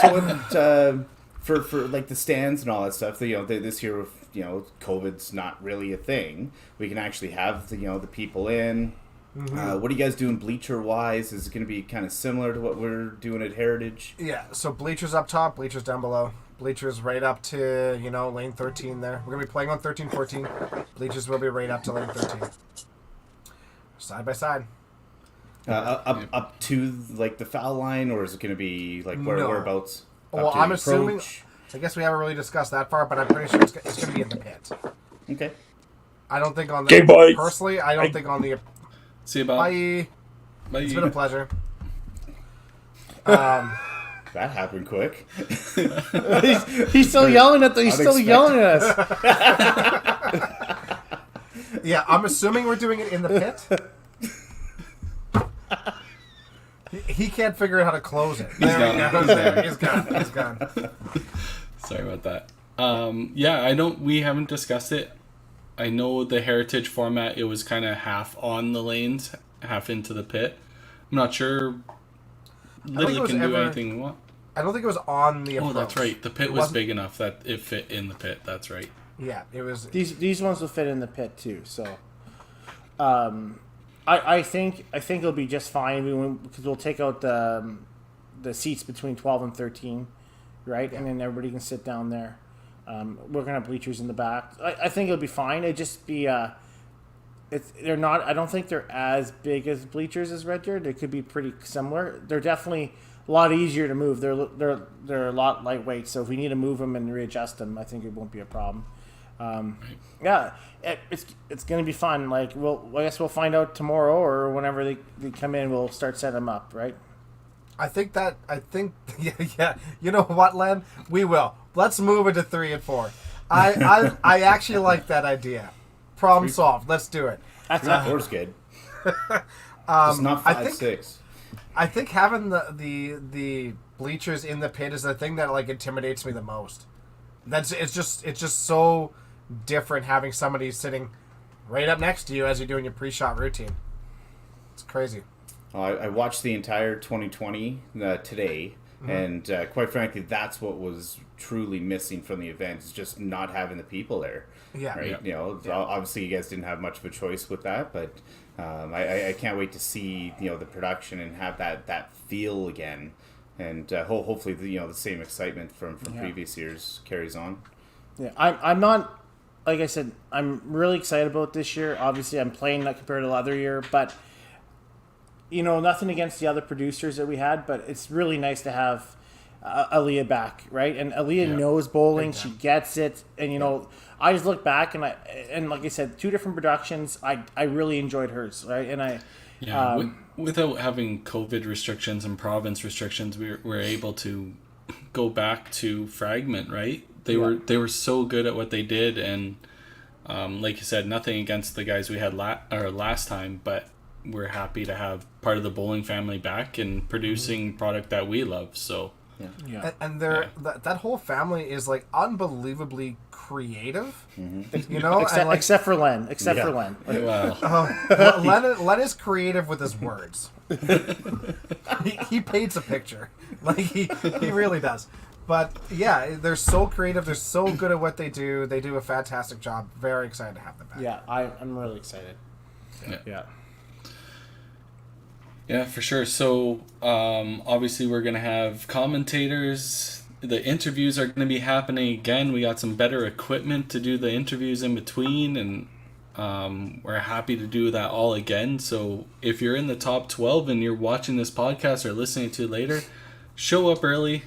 So for like the stands and all that stuff, this year, COVID's not really a thing. We can actually have the people in. Mm-hmm. What are you guys doing bleacher-wise? Is it going to be kind of similar to what we're doing at Heritage? Yeah, so bleachers up top, bleachers down below. Bleachers right up to, lane 13 there. We're going to be playing on 13, 14. Bleachers will be right up to lane 13. Side by side. Up to, like, the foul line, or is it going to be, like, whereabouts? Well, I'm assuming... I guess we haven't really discussed that far, but I'm pretty sure it's going to be in the pit. Okay. I don't think on the... Personally, I don't think on the... See you, Bob. Bye. It's been a pleasure. That happened quick. he's still yelling at He's still yelling at us. Yeah, I'm assuming we're doing it in the pit. He can't figure out how to close it. He's gone. Sorry about that. We haven't discussed it. I know the Heritage format, it was kind of half on the lanes, half into the pit. I'm not sure Lidley can do anything we want. I don't think it was on the approach. Oh, that's right. The pit was big enough that it fit in the pit. That's right. Yeah, it was. These ones will fit in the pit too. So, I think it'll be just fine because we'll take out the seats between 12 and 13, right? And then everybody can sit down there. We're gonna have bleachers in the back. I think it'll be fine. It'd just be they're not. I don't think they're as big as bleachers as Red Deer. They could be pretty similar. They're definitely a lot easier to move. They're a lot lightweight. So if we need to move them and readjust them, I think it won't be a problem. It's gonna be fun. Like I guess we'll find out tomorrow or whenever they come in. We'll start setting them up, right? I think yeah. You know what, Len? We will. Let's move it to 3 and 4. I actually like that idea. Problem solved. Let's do it. 4's good. It's not 5, 6. I think having the bleachers in the pit is the thing that like intimidates me the most. It's just so different having somebody sitting right up next to you as you're doing your pre-shot routine. It's crazy. I watched the entire 2020 today, and quite frankly, that's what was truly missing from the event, is just not having the people there. Yeah. Right? Yeah. Obviously you guys didn't have much of a choice with that, but I can't wait to see the production and have that feel again, and hopefully the same excitement from previous years carries on. Yeah, I'm not like I said, I'm really excited about this year. Obviously, I'm playing that compared to the other year, but nothing against the other producers that we had, but it's really nice to have Aaliyah back, right? And Aaliyah knows bowling; she gets it. And I just look back and like I said, 2 different productions. I really enjoyed hers, right? And without having COVID restrictions and province restrictions, we were able to go back to Fragment, right? They were so good at what they did, and like you said, nothing against the guys we had last time, but we're happy to have part of the bowling family back and producing product that we love. So and that whole family is like unbelievably creative, except for Len. For Len. Len is creative with his words. he paints a picture, like he really does. But yeah, they're so creative. They're so good at what they do. They do a fantastic job. Very excited to have them back. Yeah, I'm really excited. Yeah, for sure. So obviously we're going to have commentators. The interviews are going to be happening again. We got some better equipment to do the interviews in between, and we're happy to do that all again. So if you're in the top 12 and you're watching this podcast or listening to it later, show up early.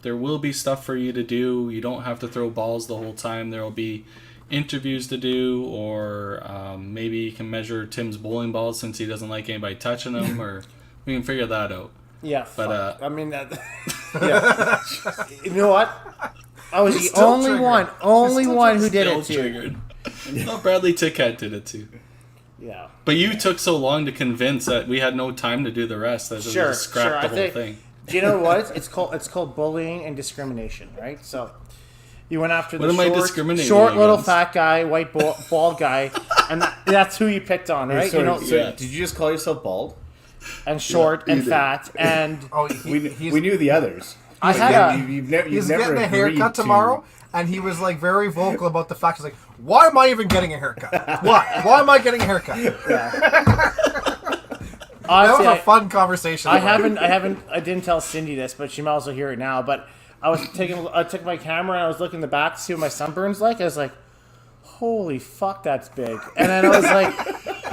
There will be stuff for you to do. You don't have to throw balls the whole time. There will be interviews to do, or maybe you can measure Tim's bowling balls since he doesn't like anybody touching them, or we can figure that out. Yeah, but I mean that. Yeah. You know what? I was the only one who did it too. No, Bradley Tickett did it too. Yeah. But you took so long to convince that we had no time to do the rest that we just scrapped the whole thing. Do you know what it's called? It's called bullying and discrimination, right? So you went after the short little fat guy, white bald guy, and that's who you picked on, right? So did you just call yourself bald? And short and fat and we knew the others. He's getting a haircut tomorrow, and he was like very vocal about the fact. He's like, "Why am I even getting a haircut? Why am I getting a haircut?" Yeah. That was a fun conversation. I didn't tell Cindy this, but she might also hear it now. But I took my camera and I was looking in the back to see what my sunburn's like. I was like, holy fuck, that's big. And then I was like,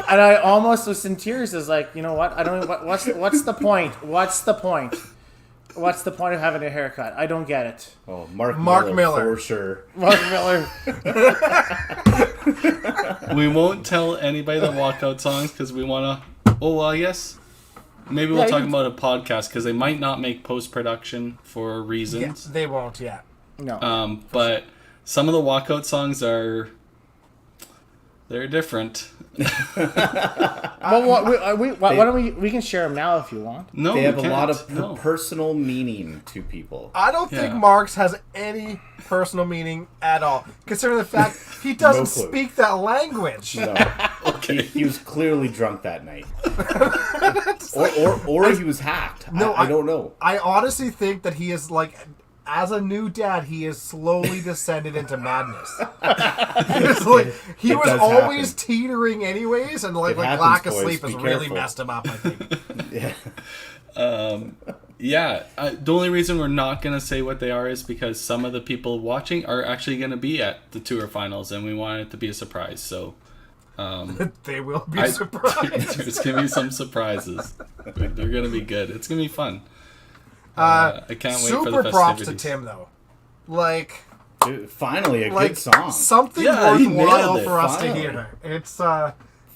and I almost was in tears. I was like, you know what? I don't. What's the point? What's the point? What's the point of having a haircut? I don't get it. Oh, Mark Miller for sure. Mark Miller. We won't tell anybody the walkout songs because we want to. Oh, well, I guess maybe we'll talk about a podcast because they might not make post-production for reasons. Yeah, they won't yet. No. But some of the walkout songs they're different. Well, why don't we can share them now if you want. No, they have a lot of personal meaning to people. I don't think Mark's has any personal meaning at all, considering the fact he doesn't speak that language. No. Okay. He was clearly drunk that night, or he was hacked. No, I don't know. I honestly think that he is like. As a new dad, he has slowly descended into madness. He was always teetering anyways, and lack of sleep has really messed him up, I think. The only reason we're not going to say what they are is because some of the people watching are actually going to be at the tour finals, and we want it to be a surprise. So they will be surprised. There's going to be some surprises. They're going to be good. It's going to be fun. I can't wait for the festivities. Super props to Tim, though. Dude, finally a good song. Something worthwhile for us to hear. It's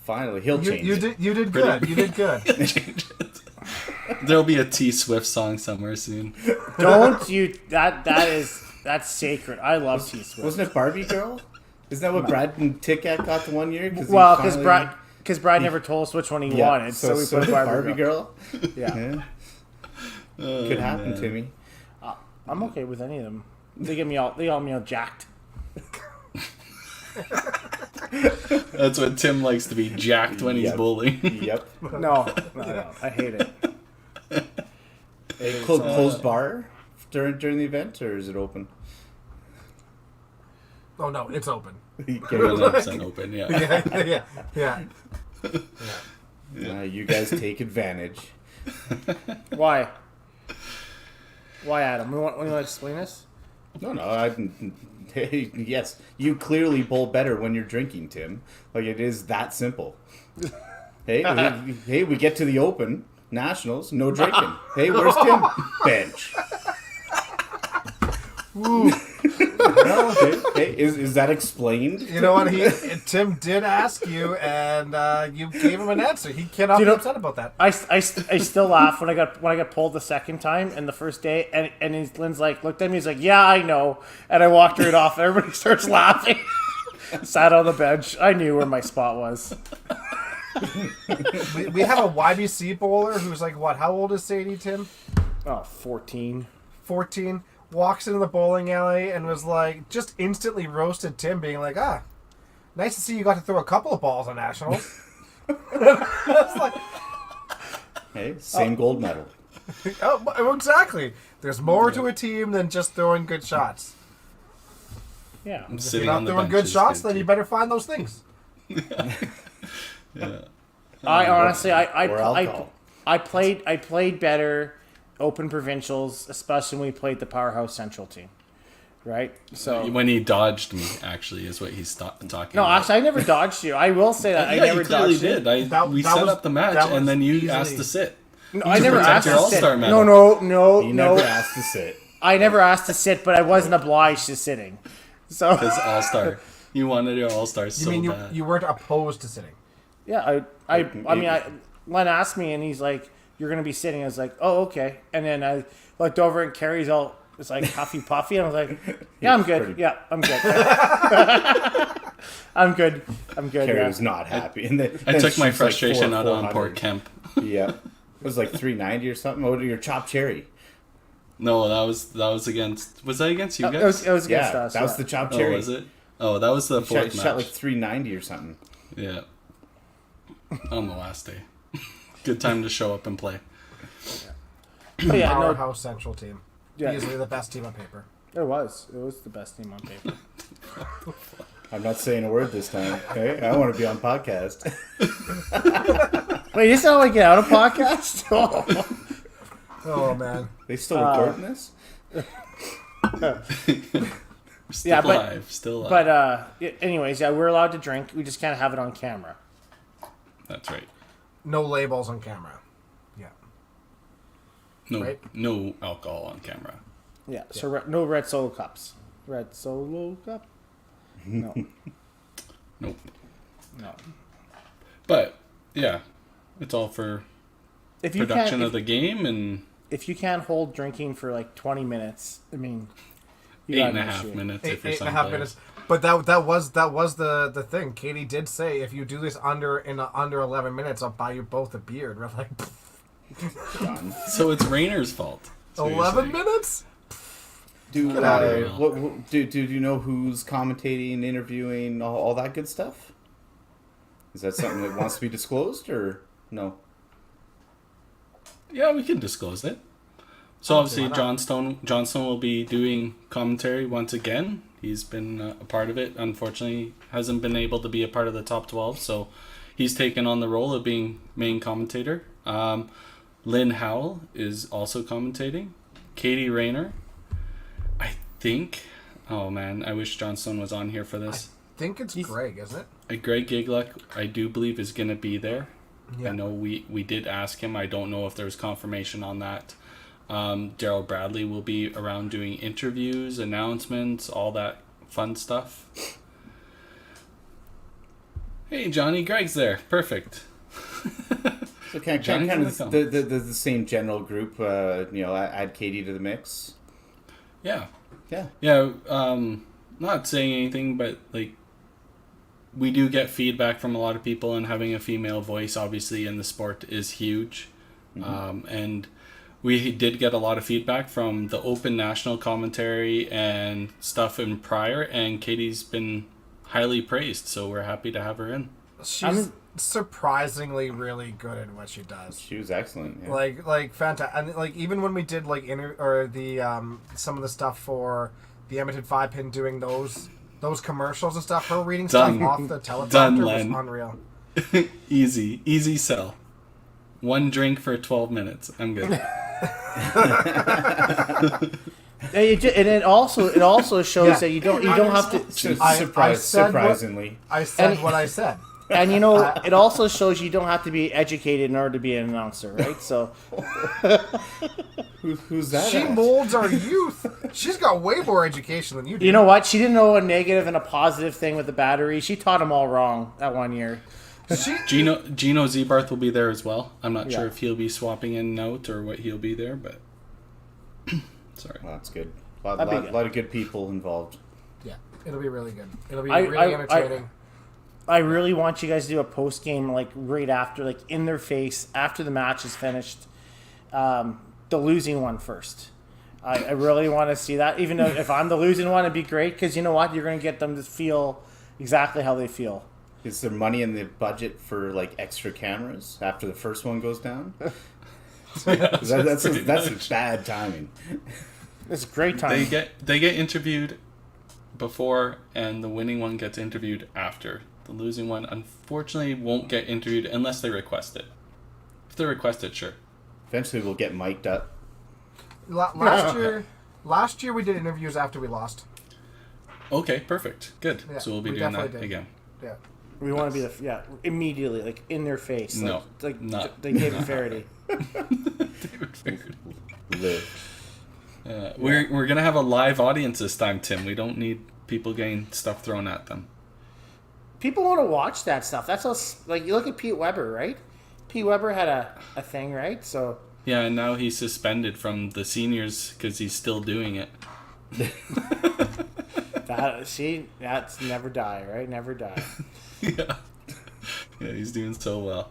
finally he'll change. You did good. You did good. There'll be a T Swift song somewhere soon. Don't you? That's sacred. I love T Swift. Wasn't it Barbie Girl? Isn't that what Brad and Tickett got the one year? Because Brad never told us which one he wanted, so we put Barbie Girl. Yeah. Could happen, Timmy. I'm okay with any of them. They got me all jacked. That's what Tim likes to be, jacked when he's bowling. Yep. No, I hate it. A closed bar during the event, or is it open? Oh no, it's open. 100% open. Yeah. You guys take advantage. Why? Why, Adam? You want to explain this? No. Hey, yes, you clearly bowl better when you're drinking, Tim. Like, it is that simple. Hey, we get to the Open Nationals, no drinking. Hey, where's Tim? Bench. Ooh. Well, Hey, is that explained? you know what? Tim did ask you, and you gave him an answer. He cannot be upset about that. I still laugh when I got pulled the second time and the first day, and Lynn's like looked at me, he's like, yeah, I know, and I walked right off. Everybody starts laughing. Sat on the bench. I knew where my spot was. We have a YBC bowler who's like, what? How old is Sadie, Tim? Oh, 14. 14. Walks into the bowling alley and was like, just instantly roasted Tim, being like, nice to see you got to throw a couple of balls on Nationals. It's like, Hey, same gold medal. oh, exactly. There's more to a team than just throwing good shots. Yeah. If Sitting you're on not the throwing bench good is shots, good then too. you better find those things. Yeah. I honestly, Or alcohol. I played better Open Provincials, especially when we played the Powerhouse Central team, right? So When he dodged me, actually, is what he's talking no, about. actually, I never dodged you. I will say that I Yeah, never you clearly dodged you. did. We That set was- up the match, that and was then you easily- asked to sit. No, I never protect asked your to All-Star sit. medal. No, You no. never asked to sit. I never asked to sit, but I wasn't obliged to sitting. So Because All-Star. You wanted your All-Star You so mean bad. you weren't opposed to sitting? yeah, Len asked me, and he's like, "You're gonna be sitting." I was like, "Oh, okay." And then I looked over, and Carrie's all, it's like puffy puffy, and I was like, "Yeah, I'm good. Yeah, I'm good. I'm good. I'm good." Carrie Yeah. was not happy. And then I took my she's like frustration out on 400. poor Kemp. Yeah. It was like 390 or something. Oh, your chopped cherry. No, that was against. Was that against you It guys? was against Yeah, us. that was yeah. the chopped Oh, cherry. was it? Oh, that was the fourth Shot match. like 390 or something. Yeah. On the last day. Good time to show up and play. But yeah, no, Powerhouse Central team. Yeah. Easily the best team on paper. it was the best team on paper. I'm not saying a word this time. Okay, I want to be on podcast. Wait, this is how I get out of podcast? Oh. Oh, man. They still recording this? Still Yeah, but- alive. Still alive. But anyways, yeah, we're allowed to drink. We just can't have it on camera. That's right. No labels on camera. Yeah. No, Right. no alcohol on camera. Yeah. So no red solo cups. Red solo cup? No. Nope. No. But yeah, it's all for If you production can't, of the game and if you can't hold drinking for like 20 minutes, I mean, you 8 got and a an half issue. minutes if you're 8.5 some players. minutes. But that was the thing. Katie did say, if you do this under 11 minutes, I'll buy you both a beer. And we're like, Done. So it's Rainer's fault. That's what you're 11 saying. minutes? Do, Get outta here. do you know who's commentating, interviewing, all that good stuff? Is that something that wants to be disclosed or no? Yeah, we can disclose it. So obviously, why not? Johnstone will be doing commentary once again. He's been a part of it. Unfortunately, hasn't been able to be a part of the top 12, so he's taken on the role of being main commentator. Lynn Howell is also commentating. Katie Rayner. I think. Oh man, I wish Johnstone was on here for this. I think it's Greg, isn't it? Greg Gigluck, I do believe, is going to be there. Yeah. I know we did ask him. I don't know if there's confirmation on that. Daryl Bradley will be around doing interviews, announcements, all that fun stuff. Hey, Johnny, Greg's there. Perfect. So kind Johnny's of gonna come. the same general group. Add Katie to the mix. Yeah. Yeah. Yeah, not saying anything, but like we do get feedback from a lot of people, and having a female voice obviously in the sport is huge. And we did get a lot of feedback from the Open National commentary and stuff in prior, and Katie's been highly praised, so we're happy to have her in. She's surprisingly really good at what she does. She was excellent. Yeah. Like fantastic, and like even when we did like some of the stuff for the Edmonton 5-pin, doing those commercials and stuff, her reading Done. stuff off the teleprompter Done, was Len. unreal. Easy sell. One drink for 12 minutes. I'm good. And it also shows that you don't have to. Surprisingly, I said what I said. And it also shows you don't have to be educated in order to be an announcer, right? So, who's that? She molds our youth. She's got way more education than you do. you know what? She didn't know a negative and a positive thing with the battery. She taught them all wrong that 1 year. Gino Zebarth will be there as well. I'm not sure if he'll be swapping in and out or what he'll be there, but sorry. Well, that's good. A lot of good people involved. Yeah, it'll be really good. It'll be really entertaining. I really want you guys to do a post game like right after, like in their face after the match is finished. The losing one first. I really want to see that. Even though if I'm the losing one, it'd be great because you know what, you're going to get them to feel exactly how they feel. Is there money in the budget for like extra cameras after the first one goes down? That's bad timing. It's great time. They get interviewed before, and the winning one gets interviewed after. The losing one, unfortunately, won't get interviewed unless they request it. If they request it, sure. Eventually, we'll get mic'd up. Last year we did interviews after we lost. Okay, perfect, good. Yeah, so we'll be doing that again. Yeah. We want to be immediately, like in their face. No, like not. David Faraday. David Faraday. Live. We're gonna have a live audience this time, Tim. We don't need people getting stuff thrown at them. People want to watch that stuff. That's how, like, you look at Pete Weber, right? Pete Weber had a thing, right? So yeah, and now he's suspended from the seniors because he's still doing it. That's never die, right? Never die. Yeah, he's doing so well.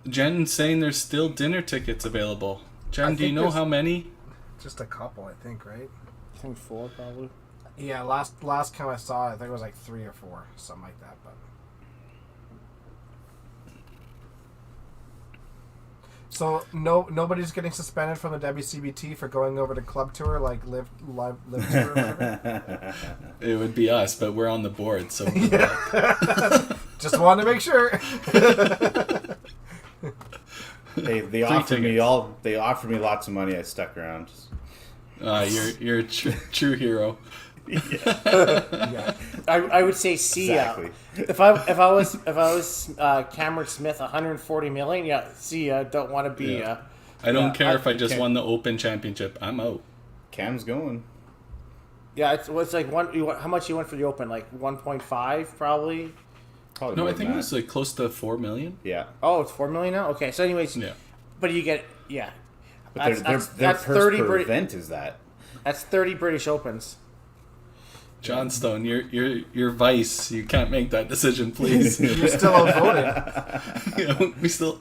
Jen's saying there's still dinner tickets available. Jen, do you know how many? Just a couple, I think, right? I think 4 probably. Yeah, last time I saw it, I think it was like 3 or 4, something like that. But so nobody's getting suspended from the WCBT for going over to club tour, like live tour. Or whatever? It would be us, but we're on the board, so Just wanted to make sure. They offered me lots of money. I stuck around. You're a true hero. Yeah. I would say see Exactly. If I was Cameron Smith, 140 million. Yeah, see ya. Don't want to be. Yeah. I don't care if I just won the Open Championship. I'm out. Cam's going. Yeah, it's like how much you went for the Open? Like 1.5 probably. Probably No, more I think than it was like close to 4 million. Yeah. Oh, it's 4 million now. Okay, so anyways, Yeah. but you get But their purse 30 per event is that. That's 30 British Opens. Johnstone, you're vice. You can't make that decision, please. You're still outvoted.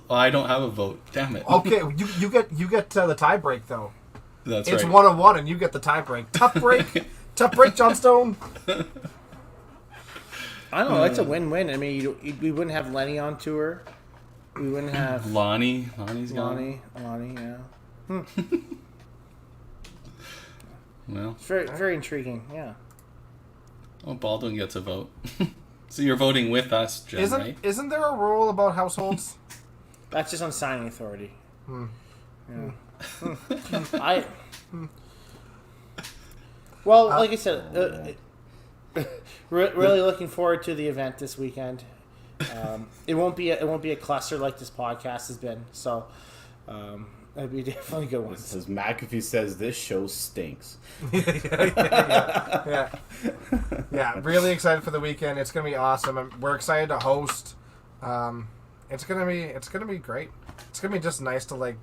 I don't have a vote. Damn it. Okay, you get the tie break though. That's It's right. 1-on-1 and you get the tie break. Tough break, Johnstone. I don't know. It's a win-win. I mean, we wouldn't have Lenny on tour. We wouldn't have Lonnie's gone. Lonnie, yeah. Well, It's very, very intriguing. Yeah. well, Baldwin gets a vote. So you're voting with us, Jen, right? Isn't there a rule about households? That's just on signing authority. Yeah. Well, like I said, really looking forward to the event this weekend. It won't be a cluster like this podcast has been. So it'd be definitely a good one. As McAfee says, this show stinks. Yeah, really excited for the weekend. It's gonna be awesome. We're excited to host. It's gonna be great. It's gonna be just nice to like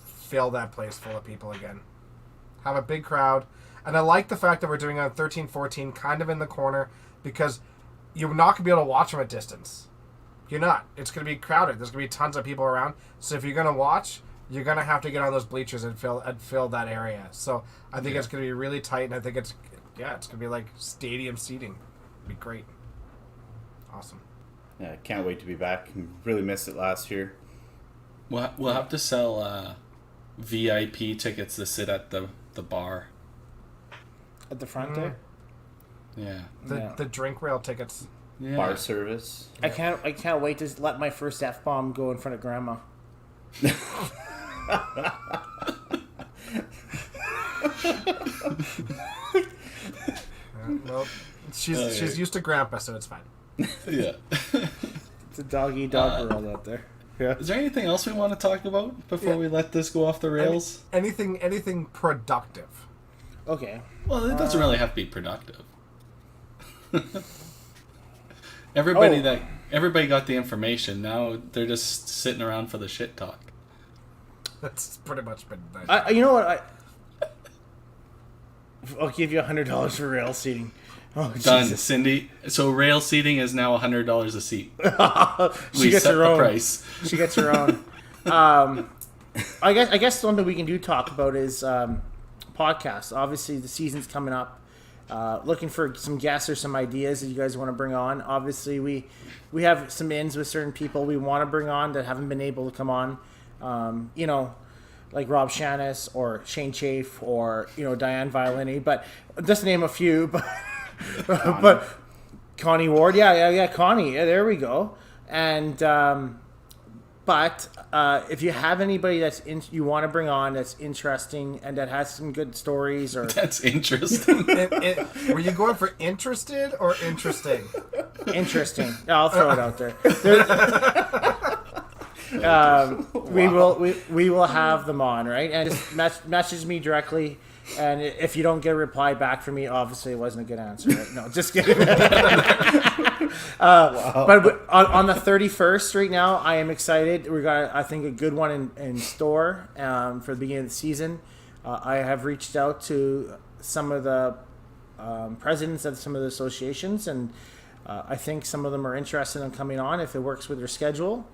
fill that place full of people again. Have a big crowd. And I like the fact that we're doing it on 13-14 kind of in the corner because you're not going to be able to watch them at distance. You're not. It's going to be crowded. There's going to be tons of people around. So if you're going to watch, you're going to have to get on those bleachers and fill that area. So I think it's going to be really tight, and I think it's going to be like stadium seating. It'll be great. Awesome. Yeah, can't wait to be back. Really missed it last year. We'll have to sell VIP tickets to sit at the bar. At the front there. Yeah. The drink rail tickets. Yeah. Bar service. I can't wait to let my first F-bomb go in front of Grandma. Well, she's used to Grandpa, so it's fine. Yeah. It's a dog-eat-dog world out there. Yeah. Is there anything else we want to talk about before we let this go off the rails? Anything productive? Okay. Well, it doesn't really have to be productive. Everybody got the information. Now they're just sitting around for the shit talk. That's pretty much been. You know what? I'll give you $100 for rail seating. Oh, Done, Jesus. Cindy. So rail seating is now $100 a seat. She gets her own price. She gets her own. I guess something we can talk about is podcasts. Obviously, the season's coming up. Looking for some guests or some ideas that you guys want to bring on. Obviously, we have some ins with certain people we want to bring on that haven't been able to come on. Like Rob Shannis or Shane Chafe or Diane Violini, but just to name a few. But Connie Ward, yeah, Connie, yeah, there we go. And but if you have anybody you want to bring on that's interesting and that has some good stories or that's interesting. Were you going for interested or interesting? Interesting. I'll throw it out there. We will have them on, right? And just message me directly. And if you don't get a reply back from me, obviously it wasn't a good answer. Right? No, just kidding. Wow. But on the 31st right now, I am excited. We got, I think, a good one in store for the beginning of the season. I have reached out to some of the presidents of some of the associations, and I think some of them are interested in coming on if it works with their schedule.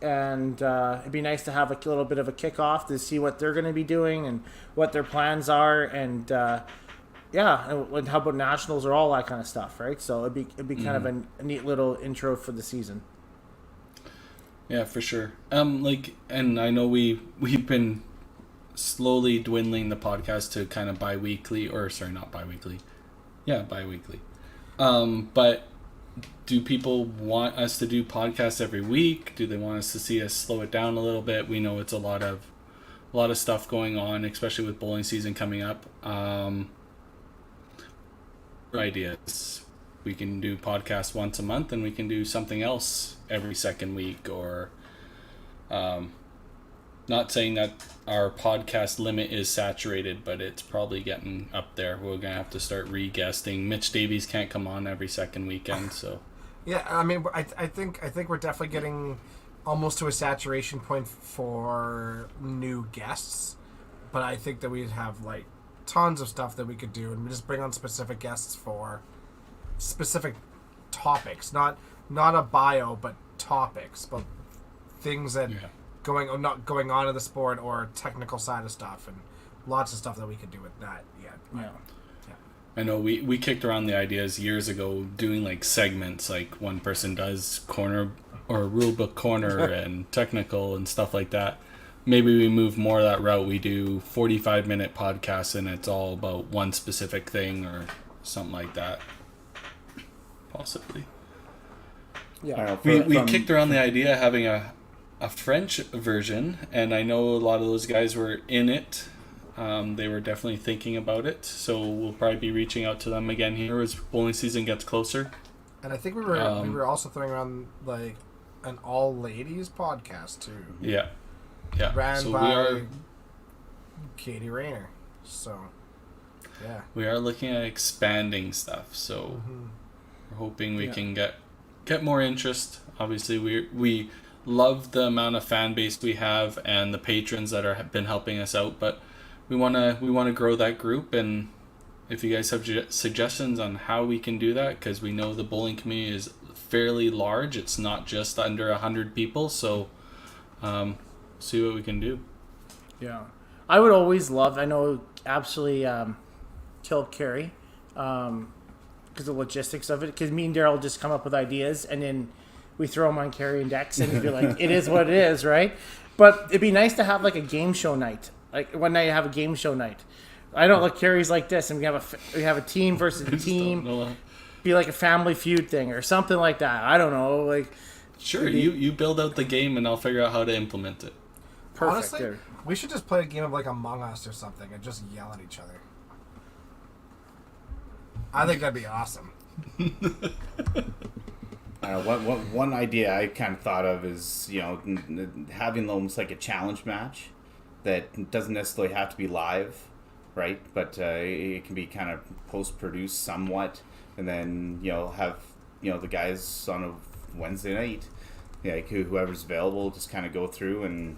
And it'd be nice to have a little bit of a kickoff to see what they're going to be doing and what their plans are, and and how about nationals or all that kind of stuff, right? So it'd be kind of a neat little intro for the season. Yeah, for sure. And I know we've been slowly dwindling the podcast to kind of bi-weekly, or sorry, not bi-weekly. Yeah, bi-weekly. But do people want us to do podcasts every week? Do they want us to see us slow it down a little bit? We know it's a lot of stuff going on, especially with bowling season coming up. Ideas. We can do podcasts once a month, and we can do something else every second week, or not saying that our podcast limit is saturated, but it's probably getting up there. We're gonna have to start re-guesting. Mitch Davies can't come on every second weekend, so yeah. I mean, I think we're definitely getting almost to a saturation point for new guests, but I think that we'd have like tons of stuff that we could do, and we just bring on specific guests for specific topics, not a bio, but topics, but things that not going on in the sport or technical side of stuff, and lots of stuff that we could do with that. Yeah. I know we kicked around the ideas years ago, doing like segments, like one person does corner or rulebook corner and technical and stuff like that. Maybe we move more of that route. We do 45-minute podcasts and it's all about one specific thing or something like that. Possibly. Yeah. We kicked around the idea of having a French version, and I know a lot of those guys were in it. They were definitely thinking about it, so we'll probably be reaching out to them again here as bowling season gets closer. And I think we were also throwing around like an all ladies podcast too. Yeah. Ran by Katie Rayner. So yeah, we are looking at expanding stuff. So we're hoping we can get more interest. Obviously, we love the amount of fan base we have and the patrons that have been helping us out, but we want to grow that group. And if you guys have suggestions on how we can do that, because we know the bowling community is fairly large, it's not just under 100 people, so see what we can do. Yeah, I would always love, I know absolutely killed Carrie because the logistics of it, because me and Daryl just come up with ideas and then we throw them on Carrie and Dex and be like, it is what it is, right? But it'd be nice to have like a game show night. Like one night you have a game show night. I don't look Carrie's like this, and we have a team versus a team. Be like a Family Feud thing or something like that. I don't know. Like sure, you build out the game and I'll figure out how to implement it. Perfect. We should just play a game of like Among Us or something and just yell at each other. I think that'd be awesome. One idea I kind of thought of is, having almost like a challenge match that doesn't necessarily have to be live, right? But it can be kind of post-produced somewhat, and then have the guys on a Wednesday night, whoever's available, just kind of go through and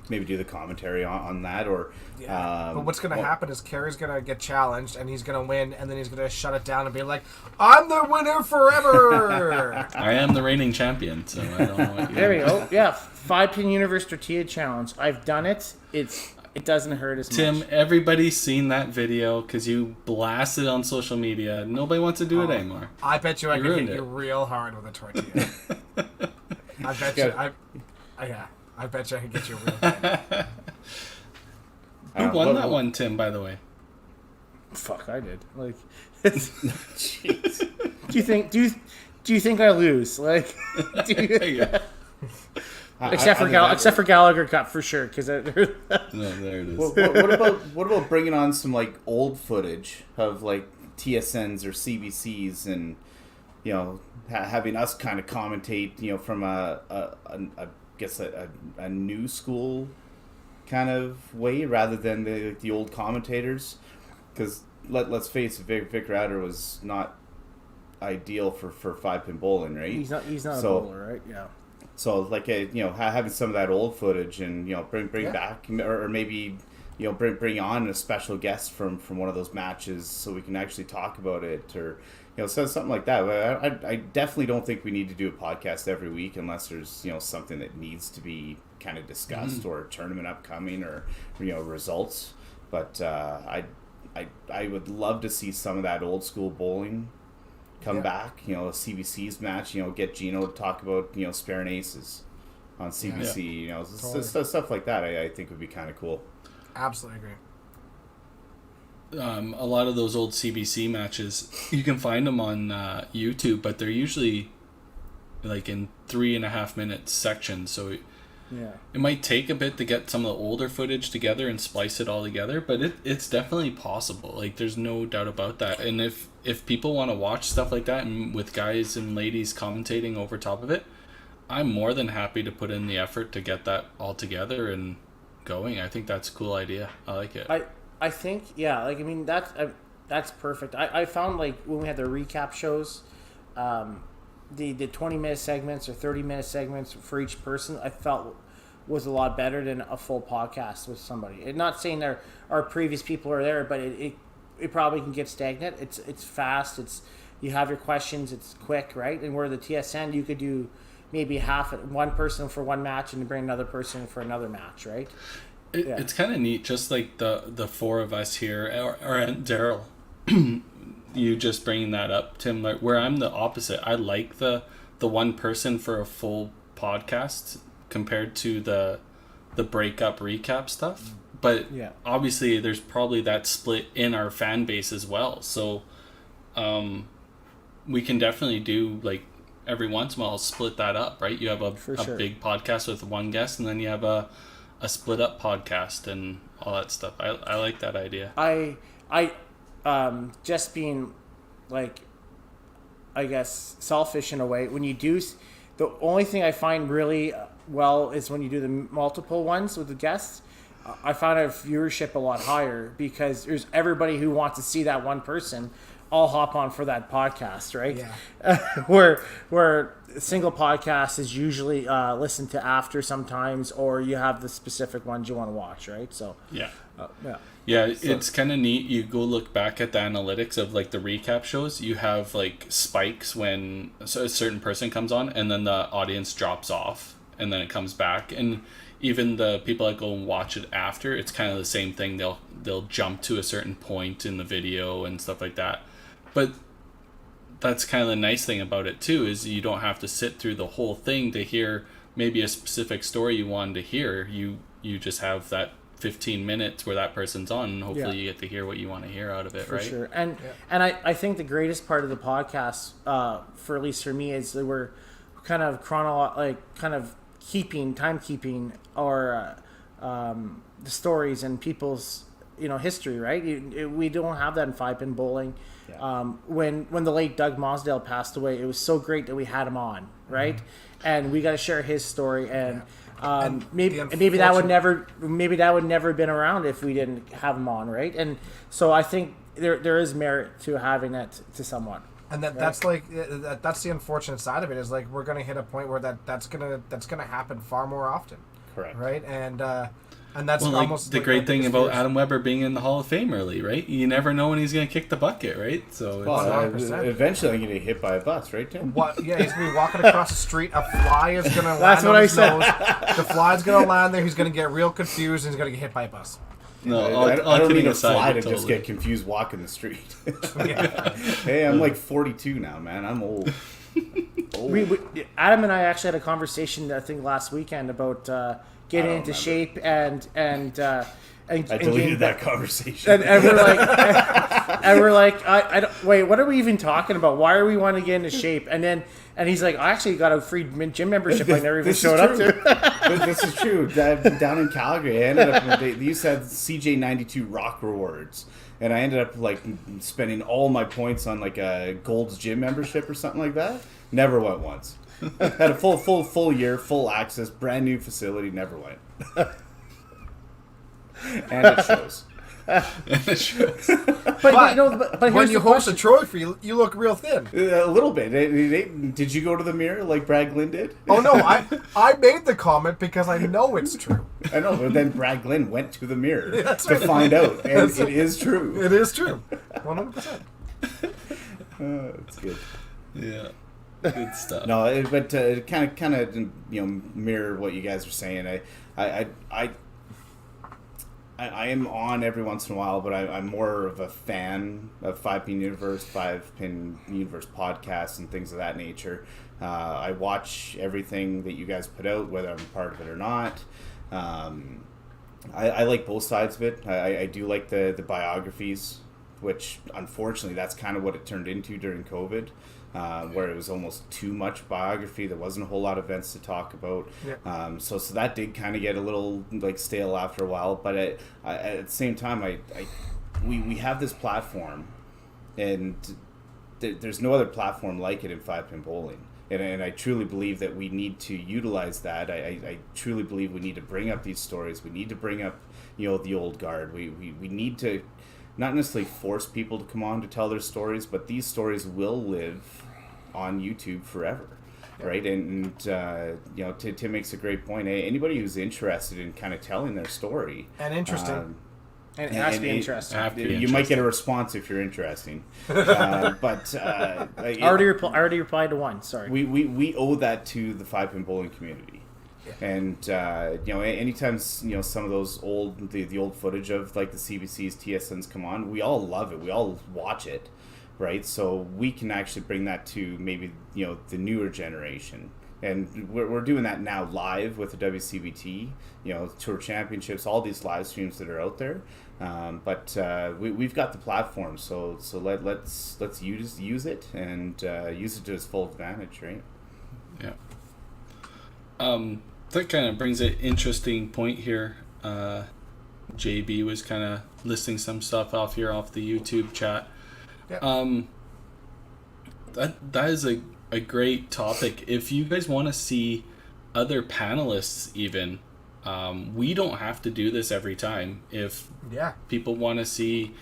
maybe do the commentary on that, or but what's going to happen is Kerry's going to get challenged and he's going to win, and then he's going to shut it down and be like, I'm the winner forever. I am the reigning champion, so I don't know what you There we go. Yeah, 5-pin universe tortilla challenge. I've done it. It doesn't hurt as much. Tim, everybody's seen that video because you blasted on social media. Nobody wants to do it anymore. I bet you I can hit you real hard with a tortilla. I bet you I bet you I can get you real good. Who won that one, Tim, by the way? Fuck, I did. Like, jeez. Do you think I lose? Like, except for Gallagher Cup for sure, because no, there it is. What about bringing on some like old footage of like TSNs or CBCs, and having us kind of commentate, from a new school kind of way, rather than the old commentators, because let's face it, Vic Ratter was not ideal for 5-pin bowling, right? He's not a bowler, right? Yeah. So like having some of that old footage and bring back, or maybe bring on a special guest from one of those matches so we can actually talk about it, or so something like that. I definitely don't think we need to do a podcast every week unless there's something that needs to be kind of discussed, or a tournament upcoming, or results. But I would love to see some of that old school bowling come back. A CBC's match. Get Gino to talk about sparing aces on CBC. Totally. Stuff like that. I think would be kind of cool. Absolutely agree. A lot of those old CBC matches, you can find them on YouTube, but they're usually like in 3.5 minute sections. So it might take a bit to get some of the older footage together and splice it all together, but it's definitely possible. Like, there's no doubt about that. And if people want to watch stuff like that, and with guys and ladies commentating over top of it, I'm more than happy to put in the effort to get that all together and going. I think that's a cool idea. I like it. I think, that's perfect. I found, like, when we had the recap shows, the 20-minute segments or 30-minute segments for each person, I felt was a lot better than a full podcast with somebody. And not saying our previous people are there, but it probably can get stagnant. It's fast. You have your questions. It's quick, right? And where the TSN, you could do maybe one person for one match and bring another person for another match, right? It's kind of neat, just like the four of us here, or Daryl, you just bringing that up, Tim, like, where I'm the opposite. I like the one person for a full podcast compared to the breakup recap stuff. But obviously there's probably that split in our fan base as well. So we can definitely do, like, every once in a while split that up, right? You have a big podcast with one guest, and then you have a split up podcast and all that stuff. I like that idea. I just being, like, I guess selfish in a way, when you do, the only thing I find really well is when you do the multiple ones with the guests. I find our viewership a lot higher because there's everybody who wants to see that one person all hop on for that podcast, right? Yeah. where a single podcast is usually listened to after sometimes, or you have the specific ones you want to watch, right? So it's kind of neat. You go look back at the analytics of, like, the recap shows. You have, like, spikes when a certain person comes on, and then the audience drops off, and then it comes back. And even the people that go and watch it after, it's kind of the same thing. They'll jump to a certain point in the video and stuff like that. But that's kind of the nice thing about it too, is you don't have to sit through the whole thing to hear maybe a specific story you wanted to hear. You just have that 15 minutes where that person's on, and hopefully you get to hear what you want to hear out of it, for right? For sure. And I think the greatest part of the podcast, for at least for me, is that we're kind of timekeeping, or the stories and people's history, right? We don't have that in 5-pin bowling. Yeah. When the late Doug Mosdale passed away, it was so great that we had him on, right? And we got to share his story, and maybe that would never have been around if we didn't have him on, right? And so I think there is merit to having that to someone. And that's the unfortunate side of it, is like we're going to hit a point where that's gonna happen far more often. Correct. Right? And that's almost the great thing about Adam Weber being in the Hall of Fame early, right? You never know when he's going to kick the bucket, right? So eventually I'm going to get hit by a bus, right, Tim? What? Yeah, he's going to be walking across the street. A fly is going to land That's what on I his said. nose. The fly's going to land there. He's going to get real confused, and he's going to get hit by a bus. No, I don't need a fly to totally. just get confused walking the street. Yeah. Hey, I'm like 42 now, man. I'm old. Adam and I actually had a conversation, I think, last weekend about getting into shape and I deleted that conversation. and we're like, I don't, wait, what are we even talking about? Why are we wanting to get into shape? And he's like, I actually got a free gym membership I never even showed up to. This is true. Down in Calgary, I ended up. They used to have CJ92 Rock Rewards, and I ended up like spending all my points on like a Gold's gym membership or something like that. Never went once. Had a full year, full access, brand new facility. Never went. And it shows. But when you host a trophy, you look real thin. A little bit. Did you go to the mirror like Brad Glynn did? Oh no, I made the comment because I know it's true. I know, but then Brad Glynn went to the mirror That's to right. find out, and That's it right. is true. It is true, 100%. That's good. Yeah, good stuff. No, but kind of mirror what you guys are saying. I am on every once in a while, but I'm more of a fan of 5-Pin Universe, 5-Pin Universe podcasts and things of that nature. I watch everything that you guys put out, whether I'm a part of it or not. I like both sides of it. I do like the biographies, which unfortunately that's kind of what it turned into during COVID. Where it was almost too much biography. There wasn't a whole lot of events to talk about. Yeah. So that did kind of get a little like stale after a while. But at the same time, we have this platform, and there's no other platform like it in 5-pin bowling. And I truly believe that we need to utilize that. I truly believe we need to bring up these stories. We need to bring up the old guard. We need to not necessarily force people to come on to tell their stories, but these stories will live on YouTube forever, right? And Tim makes a great point. Anybody who's interested in kind of telling their story And interesting. And it has to be interesting. you might get a response if you're interesting. I already replied to one. Sorry. We owe that to the 5-pin bowling community. And anytime some of those old the old footage of like the CBCs, TSNs come on, we all love it. We all watch it, right? So we can actually bring that to maybe the newer generation, and we're doing that now live with the WCBT, Tour Championships, all these live streams that are out there. But we've got the platform, so let's use it and use it to its full advantage, right? Yeah. That kind of brings an interesting point here. JB was kind of listing some stuff off the YouTube chat. Yeah. That is a great topic. If you guys want to see other panelists, even we don't have to do this every time. If people want to see,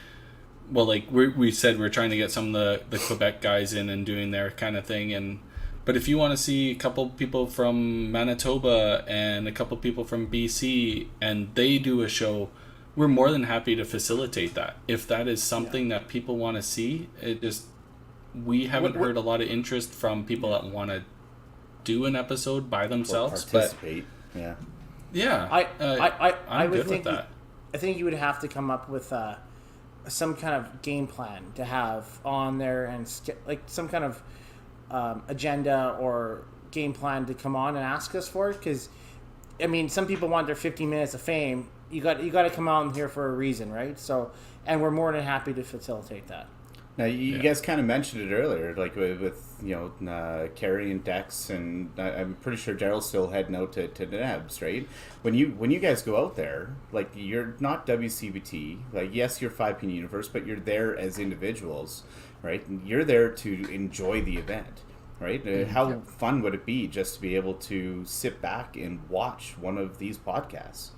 well, like we said, we're trying to get some of the Quebec guys in and doing their kind of thing, but if you want to see a couple people from Manitoba and a couple people from BC and they do a show, we're more than happy to facilitate that. If that is something that people want to see, we haven't heard a lot of interest from people that want to do an episode by themselves. Participate. I'm good with that. I think you would have to come up with some kind of game plan to have on there, and like some kind of agenda or game plan to come on and ask us for it. Because I mean, some people want their 15 minutes of fame. You got to come on here for a reason, right? So, and we're more than happy to facilitate that. Now, you guys kind of mentioned it earlier, like with Carrie and Dex, and I'm pretty sure Daryl's still heading out to Nebs, right? When you guys go out there, like, you're not WCBT, like, yes, you're 5P Universe, but you're there as individuals, right? And you're there to enjoy the event, right? How fun would it be just to be able to sit back and watch one of these podcasts?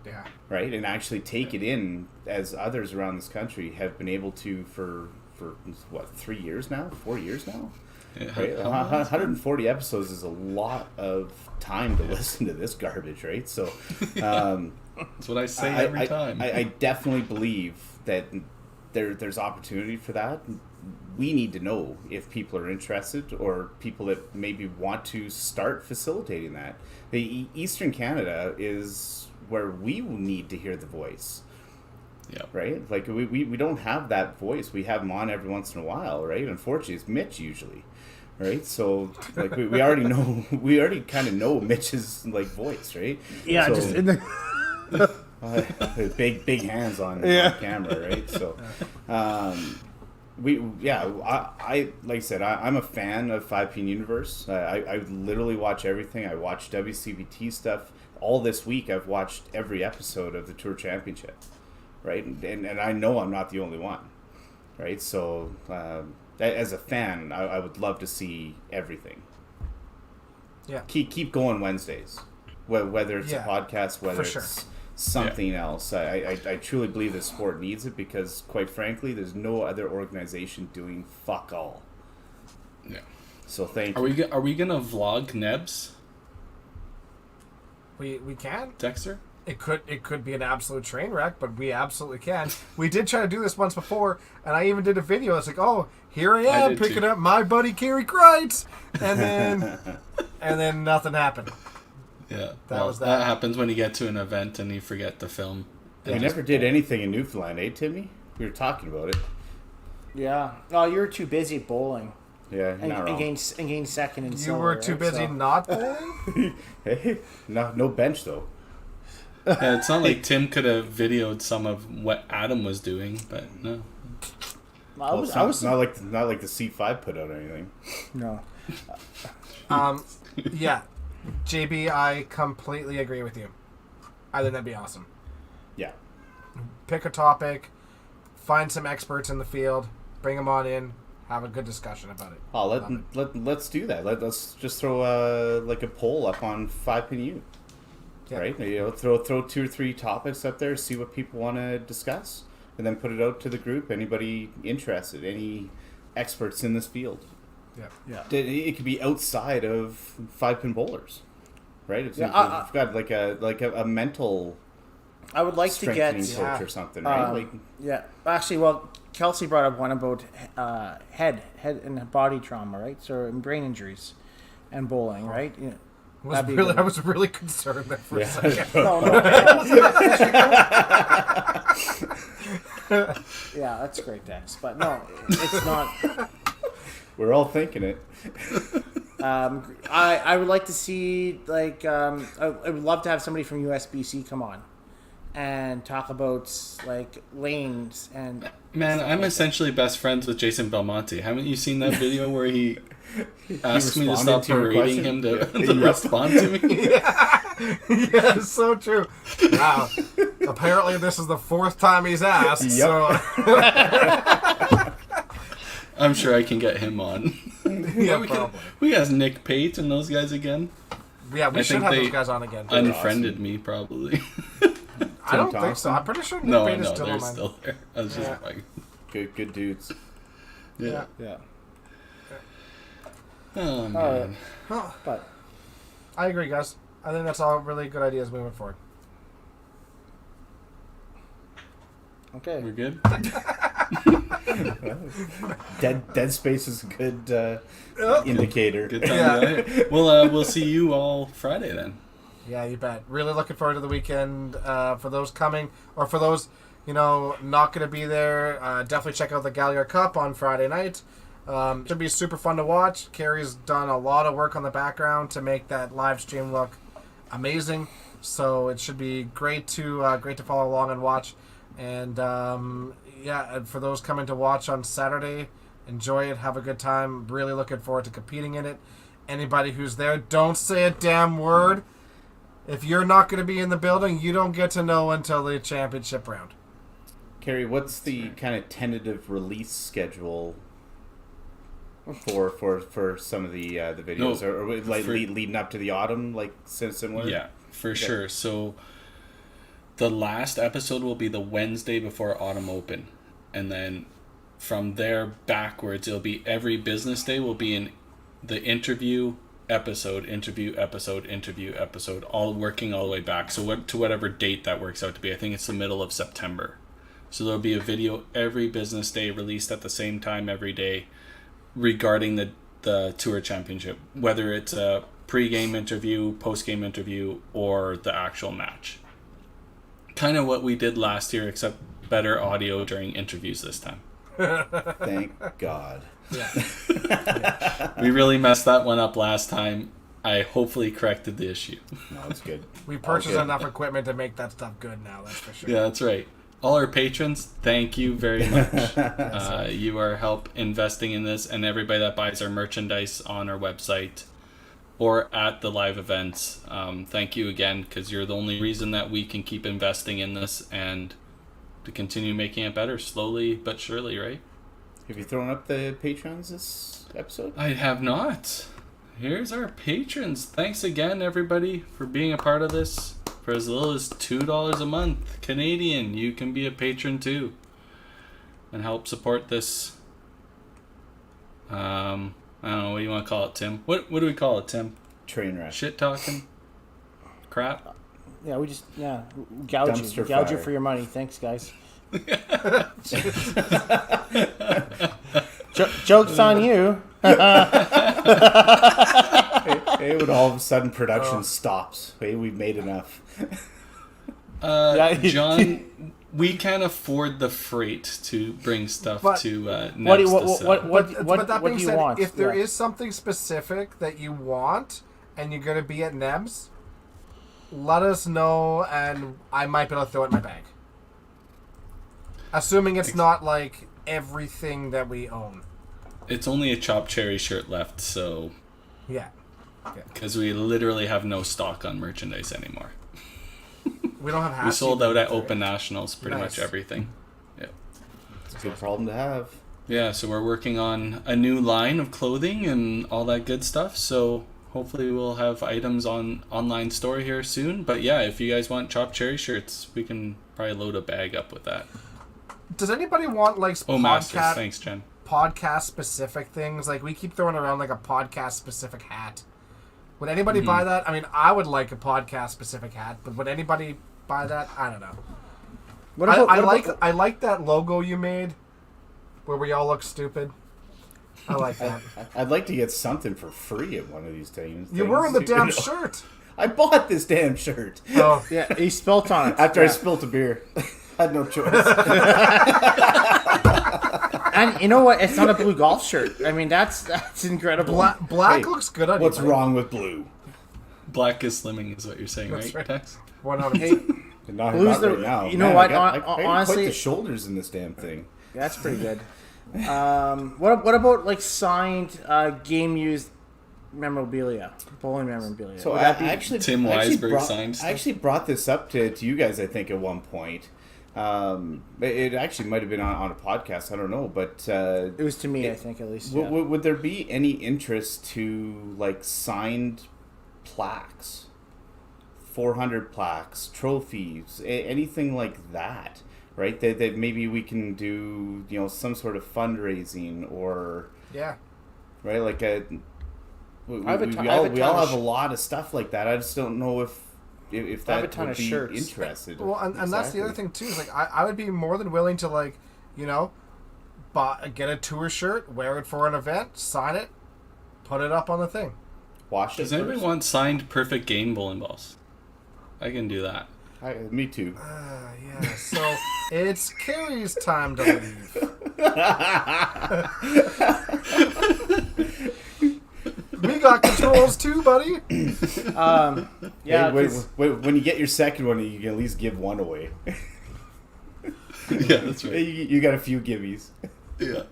Yeah. Right, and actually take it in, as others around this country have been able to for what, 3 years now, 4 years now. Yeah. Right, 140 episodes is a lot of time to listen to this garbage, right? So that's what I say every time. I definitely believe that there's opportunity for that. We need to know if people are interested, or people that maybe want to start facilitating that. The Eastern Canada is where we need to hear the voice. Yeah. Right? Like, we don't have that voice. We have them on every once in a while, right? Unfortunately, it's Mitch usually. Right? So, like, we already know, we already kind of know Mitch's, like, voice, right? Yeah, so, just in the... big hands on camera, right? So, I like I said, I'm a fan of 5P Universe. I literally watch everything. I watch WCBT stuff. All this week, I've watched every episode of the Tour Championship, right? And I know I'm not the only one, right? So, as a fan, I would love to see everything. Yeah. Keep going Wednesdays, whether it's a podcast, whether it's something else. I truly believe the sport needs it, because, quite frankly, there's no other organization doing fuck all. Yeah. So thank you. Are we gonna vlog Nebs, We can. Dexter? It could be an absolute train wreck, but we absolutely can. We did try to do this once before, and I even did a video. It's like, oh, here I am picking up my buddy Kerry Kreitz, and then nothing happened. Yeah, that was that. That happens when you get to an event and you forget to film. We never did anything in Newfoundland, eh, Timmy? We were talking about it. Yeah. Oh, you were too busy bowling. Yeah, not wrong. And gain second in You silver, were too busy not bowling? Hey, no bench though. Yeah, it's not like Tim could have videoed some of what Adam was doing, but no. I was not like the C5 put out anything. No. Yeah. JB, I completely agree with you. I think that'd be awesome. Yeah. Pick a topic, find some experts in the field, bring them on in, have a good discussion about it. Oh, let's do that. Let's just throw a poll up on 5PNU. Yeah. Right? Throw 2 or 3 topics up there, see what people want to discuss, and then put it out to the group. Anybody interested? Any experts in this field? Yeah. It could be outside of 5-pin bowlers, right? We've got like a mental. I would like to get coach or something, right? Actually, well, Kelsey brought up one about head and body trauma, right? So brain injuries and bowling, right? Yeah. I was really concerned there for a second. Yeah, that's great, Dex. But no, it's not. We're all thinking it. I would like to see, like, I would love to have somebody from USBC come on and talk about, like, lanes and... Man, I'm essentially best friends with Jason Belmonte. Haven't you seen that video where he asked me to stop berating him to respond to me? Yeah, it's so true. Wow. Apparently this is the 4th time he's asked, so... I'm sure I can get him on. Yeah, probably. We got Nick Pate and those guys again. Yeah, we should have those guys on again. Unfriended me, probably. I don't think so. I'm pretty sure Nick Pate is still on mine. Still there. I was just like... Good dudes. Yeah. Oh, man. But I agree, guys. I think that's all really good ideas moving forward. okay, We're good? Dead space is a good indicator. Good time to We'll see you all Friday then. Yeah, you bet. Really looking forward to the weekend. For those coming, or for those, not going to be there, definitely check out the Gallagher Cup on Friday night. Should be super fun to watch. Carrie's done a lot of work on the background to make that live stream look amazing. So it should be great to follow along and watch. And yeah, and for those coming to watch on Saturday, enjoy it, have a good time. Really looking forward to competing in it. Anybody who's there, don't say a damn word. If you're not going to be in the building, you don't get to know until the championship round. Kerry, what's the kind of tentative release schedule for some of the videos, or like leading up to the autumn, like similar? Yeah, for sure. So the last episode will be the Wednesday before Autumn Open, and then from there backwards, it'll be every business day will be in the interview episode, all working all the way back. So to whatever date that works out to be. I think it's the middle of September. So there'll be a video every business day released at the same time every day regarding the Tour Championship, whether it's a pre-game interview, post-game interview, or the actual match. Kind of what we did last year, except better audio during interviews this time. Thank God. Yeah. We really messed that one up last time. I hopefully corrected the issue. No, it's good. We purchased enough equipment to make that stuff good now, that's for sure. Yeah, that's right. All our patrons, thank you very much. You are help investing in this, and everybody that buys our merchandise on our website or at the live events. Thank you again, because you're the only reason that we can keep investing in this and to continue making it better, slowly but surely, right? Have you thrown up the patrons this episode? I have not. Here's our patrons. Thanks again, everybody, for being a part of this. For as little as $2 a month Canadian, you can be a patron too and help support this. I don't know, what do you want to call it, Tim? What do we call it, Tim? Train wreck. Shit talking? Crap? Yeah, we just gouge Dumpster you fire. for your money. Thanks, guys. Joke's on you. Hey, when all of a sudden production stops. Hey, we've made enough. John, we can't afford the freight to bring stuff to What do Nebs to sell. But that what being do you said, want? if there is something specific that you want and you're going to be at Nebs, let us know and I might be able to throw it in my bag. Assuming it's not like everything that we own. It's only a chopped cherry shirt left, so... Yeah. Because we literally have no stock on merchandise anymore. We don't have half. We sold out at Open Nationals, pretty Nice. much everything. Yeah. It's a good problem to have. Yeah, so we're working on a new line of clothing and all that good stuff, so hopefully we'll have items on online store here soon. But yeah, if you guys want chopped cherry shirts, we can probably load a bag up with that. Does anybody want like Masters, thanks, Jen. podcast specific things? Like we keep throwing around like a podcast specific hat. Would anybody buy that? I mean, I would like a podcast specific hat, but would anybody buy that? I don't know. I like that logo you made, where we all look stupid. I like that. I'd like to get something for free at one of these things. You're wearing the damn shirt. I bought this damn shirt. Oh, Yeah, he spilt on it. After I spilt a beer. I had no choice. And you know what? It's not a blue golf shirt. I mean, that's incredible. black Hey, looks good on you. What's wrong with blue? Black is slimming is what you're saying, That's right, right. Tex? 100%. Hey, Not Blue's right the- now. you know Man, what, I got honestly- quite the shoulders in this damn thing. that's pretty good. What about like signed game used memorabilia, bowling memorabilia? So Would I that be- actually Tim Weisberg signed stuff? I actually brought this up to you guys, I think, at one point. It actually might have been on a podcast. I don't know, but it was to me, I think, at least. Yeah. would there be any interest to like signed plaques, 400 plaques, trophies, anything like that? Right? That maybe we can do, some sort of fundraising or Yeah. right, like a. We I have a ton- I have a all ton of have a lot of stuff like that. I just don't know if I have a that ton would of be shirts. interested. Well, and that's the other thing too. Is like I would be more than willing to like, get a tour shirt, wear it for an event, sign it, put it up on the thing. Wash it. Does anybody first. want signed perfect game bowling balls? I can do that. Me too. Yeah. So it's Carrie's time to leave. We got controls too, buddy. Yeah, Hey, 'cause- when you get your second one, you can at least give one away. Yeah, that's right. You got a few gibbies. Yeah.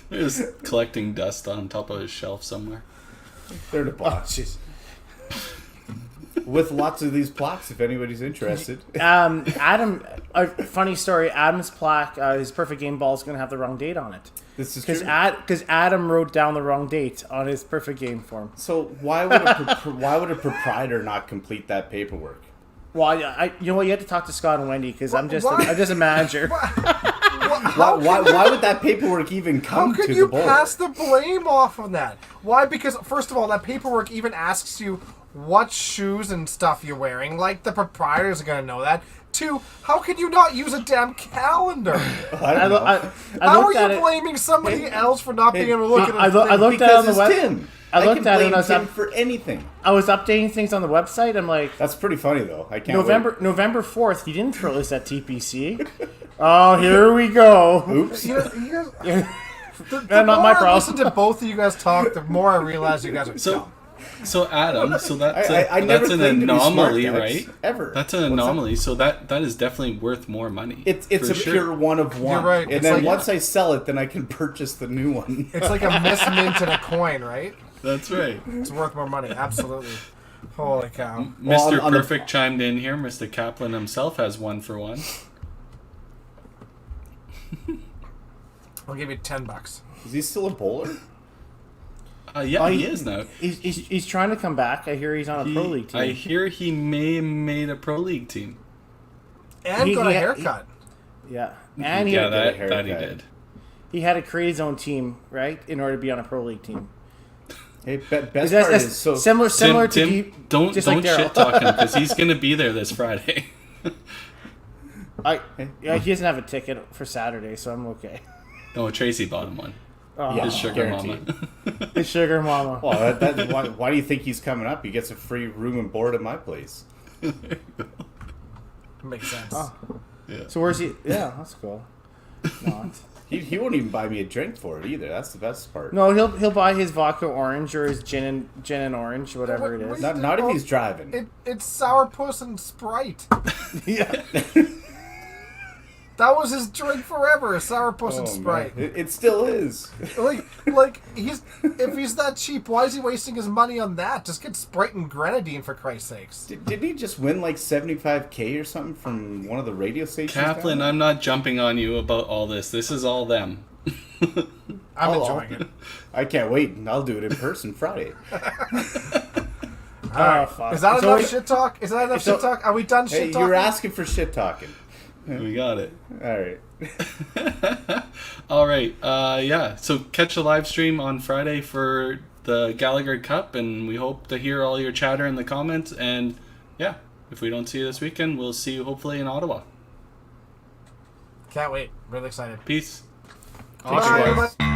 They're just collecting dust on top of his shelf somewhere. They're in a Oh, box. jeez. With lots of these plaques, if anybody's interested. Adam, a funny story. Adam's plaque, his perfect game ball is going to have the wrong date on it. This is true. Because Adam wrote down the wrong date on his perfect game form. So why would a proprietor not complete that paperwork? Well, you know what? You have to talk to Scott and Wendy because I'm just a manager. Why would that paperwork even come How to can the you board? pass the blame off on that? Why? Because first of all, that paperwork even asks you what shoes and stuff you're wearing. Like the proprietors are gonna know that. Two, how can you not use a damn calendar? I don't know. How are you blaming somebody else for not being able to look at I it? looked at it on the Because web. it's Tim. I looked can at it blame and I was Tim up- for anything. I was updating things on the website. I'm like, That's pretty funny though. I can't. November 4th. You didn't throw this at TPC. Oh, here we go. Oops. You guys, the Not more my I problem. listen to both of you guys talk, the more I realize you guys are dumb. So Adam, so that's I never that's an claimed to be smart, anomaly, guys, right? Ever. That's an anomaly. So that is definitely worth more money. It's for a sure. pure one of one. You're right. And It's then like- once I sell it, then I can purchase the new one. It's like a mismint in a coin, right? That's right. It's worth more money. Absolutely. Holy cow. Well, Mr. on the- Perfect chimed in here. Mr. Kaplan himself has 1 for 1. I'll give you $10. Is he still a bowler? Yeah, he is now. He's trying to come back. I hear he's on a pro league team. I hear he may have made a pro league team. And got a haircut. Yeah, and Yeah, get a that he haircut. did. he had to create his own team, right, in order to be on a pro league team. Hey, best That's part is so. similar Tim, to you, don't just like Daryl. shit talk him because he's gonna be there this Friday. Yeah, he doesn't have a ticket for Saturday, so I'm okay. No, Tracy bought him one. Oh, Yeah. His sugar guaranteed. mama. his sugar mama. Well, why do you think he's coming up? He gets a free room and board at my place. Makes sense. So where's he? Yeah, that's cool. Not. He won't even buy me a drink for it either. That's the best part. No, he'll buy his vodka orange or his gin and orange, whatever it is. Not if he's driving. It's Sourpuss and Sprite. Yeah. That was his drink forever, Sourpuss and Oh, Sprite. man. It still is. Like if he's that cheap, why is he wasting his money on that? Just get Sprite and grenadine for Christ's sakes. Didn't he just win like $75K or something from one of the radio stations? Kaplan, down I'm not jumping on you about all this. This is all them. I'm Oh, enjoying it. I can't wait. I'll do it in person Friday. Oh, fuck. Is that So enough shit talk? Is that enough shit talk? Are we done Hey, shit talking? you were asking for shit talking. We got it. All right. All right. Yeah. So catch the live stream on Friday for the Gallagher Cup, and we hope to hear all your chatter in the comments. And yeah, if we don't see you this weekend, we'll see you hopefully in Ottawa. Can't wait. Really excited. Peace. Bye, everybody.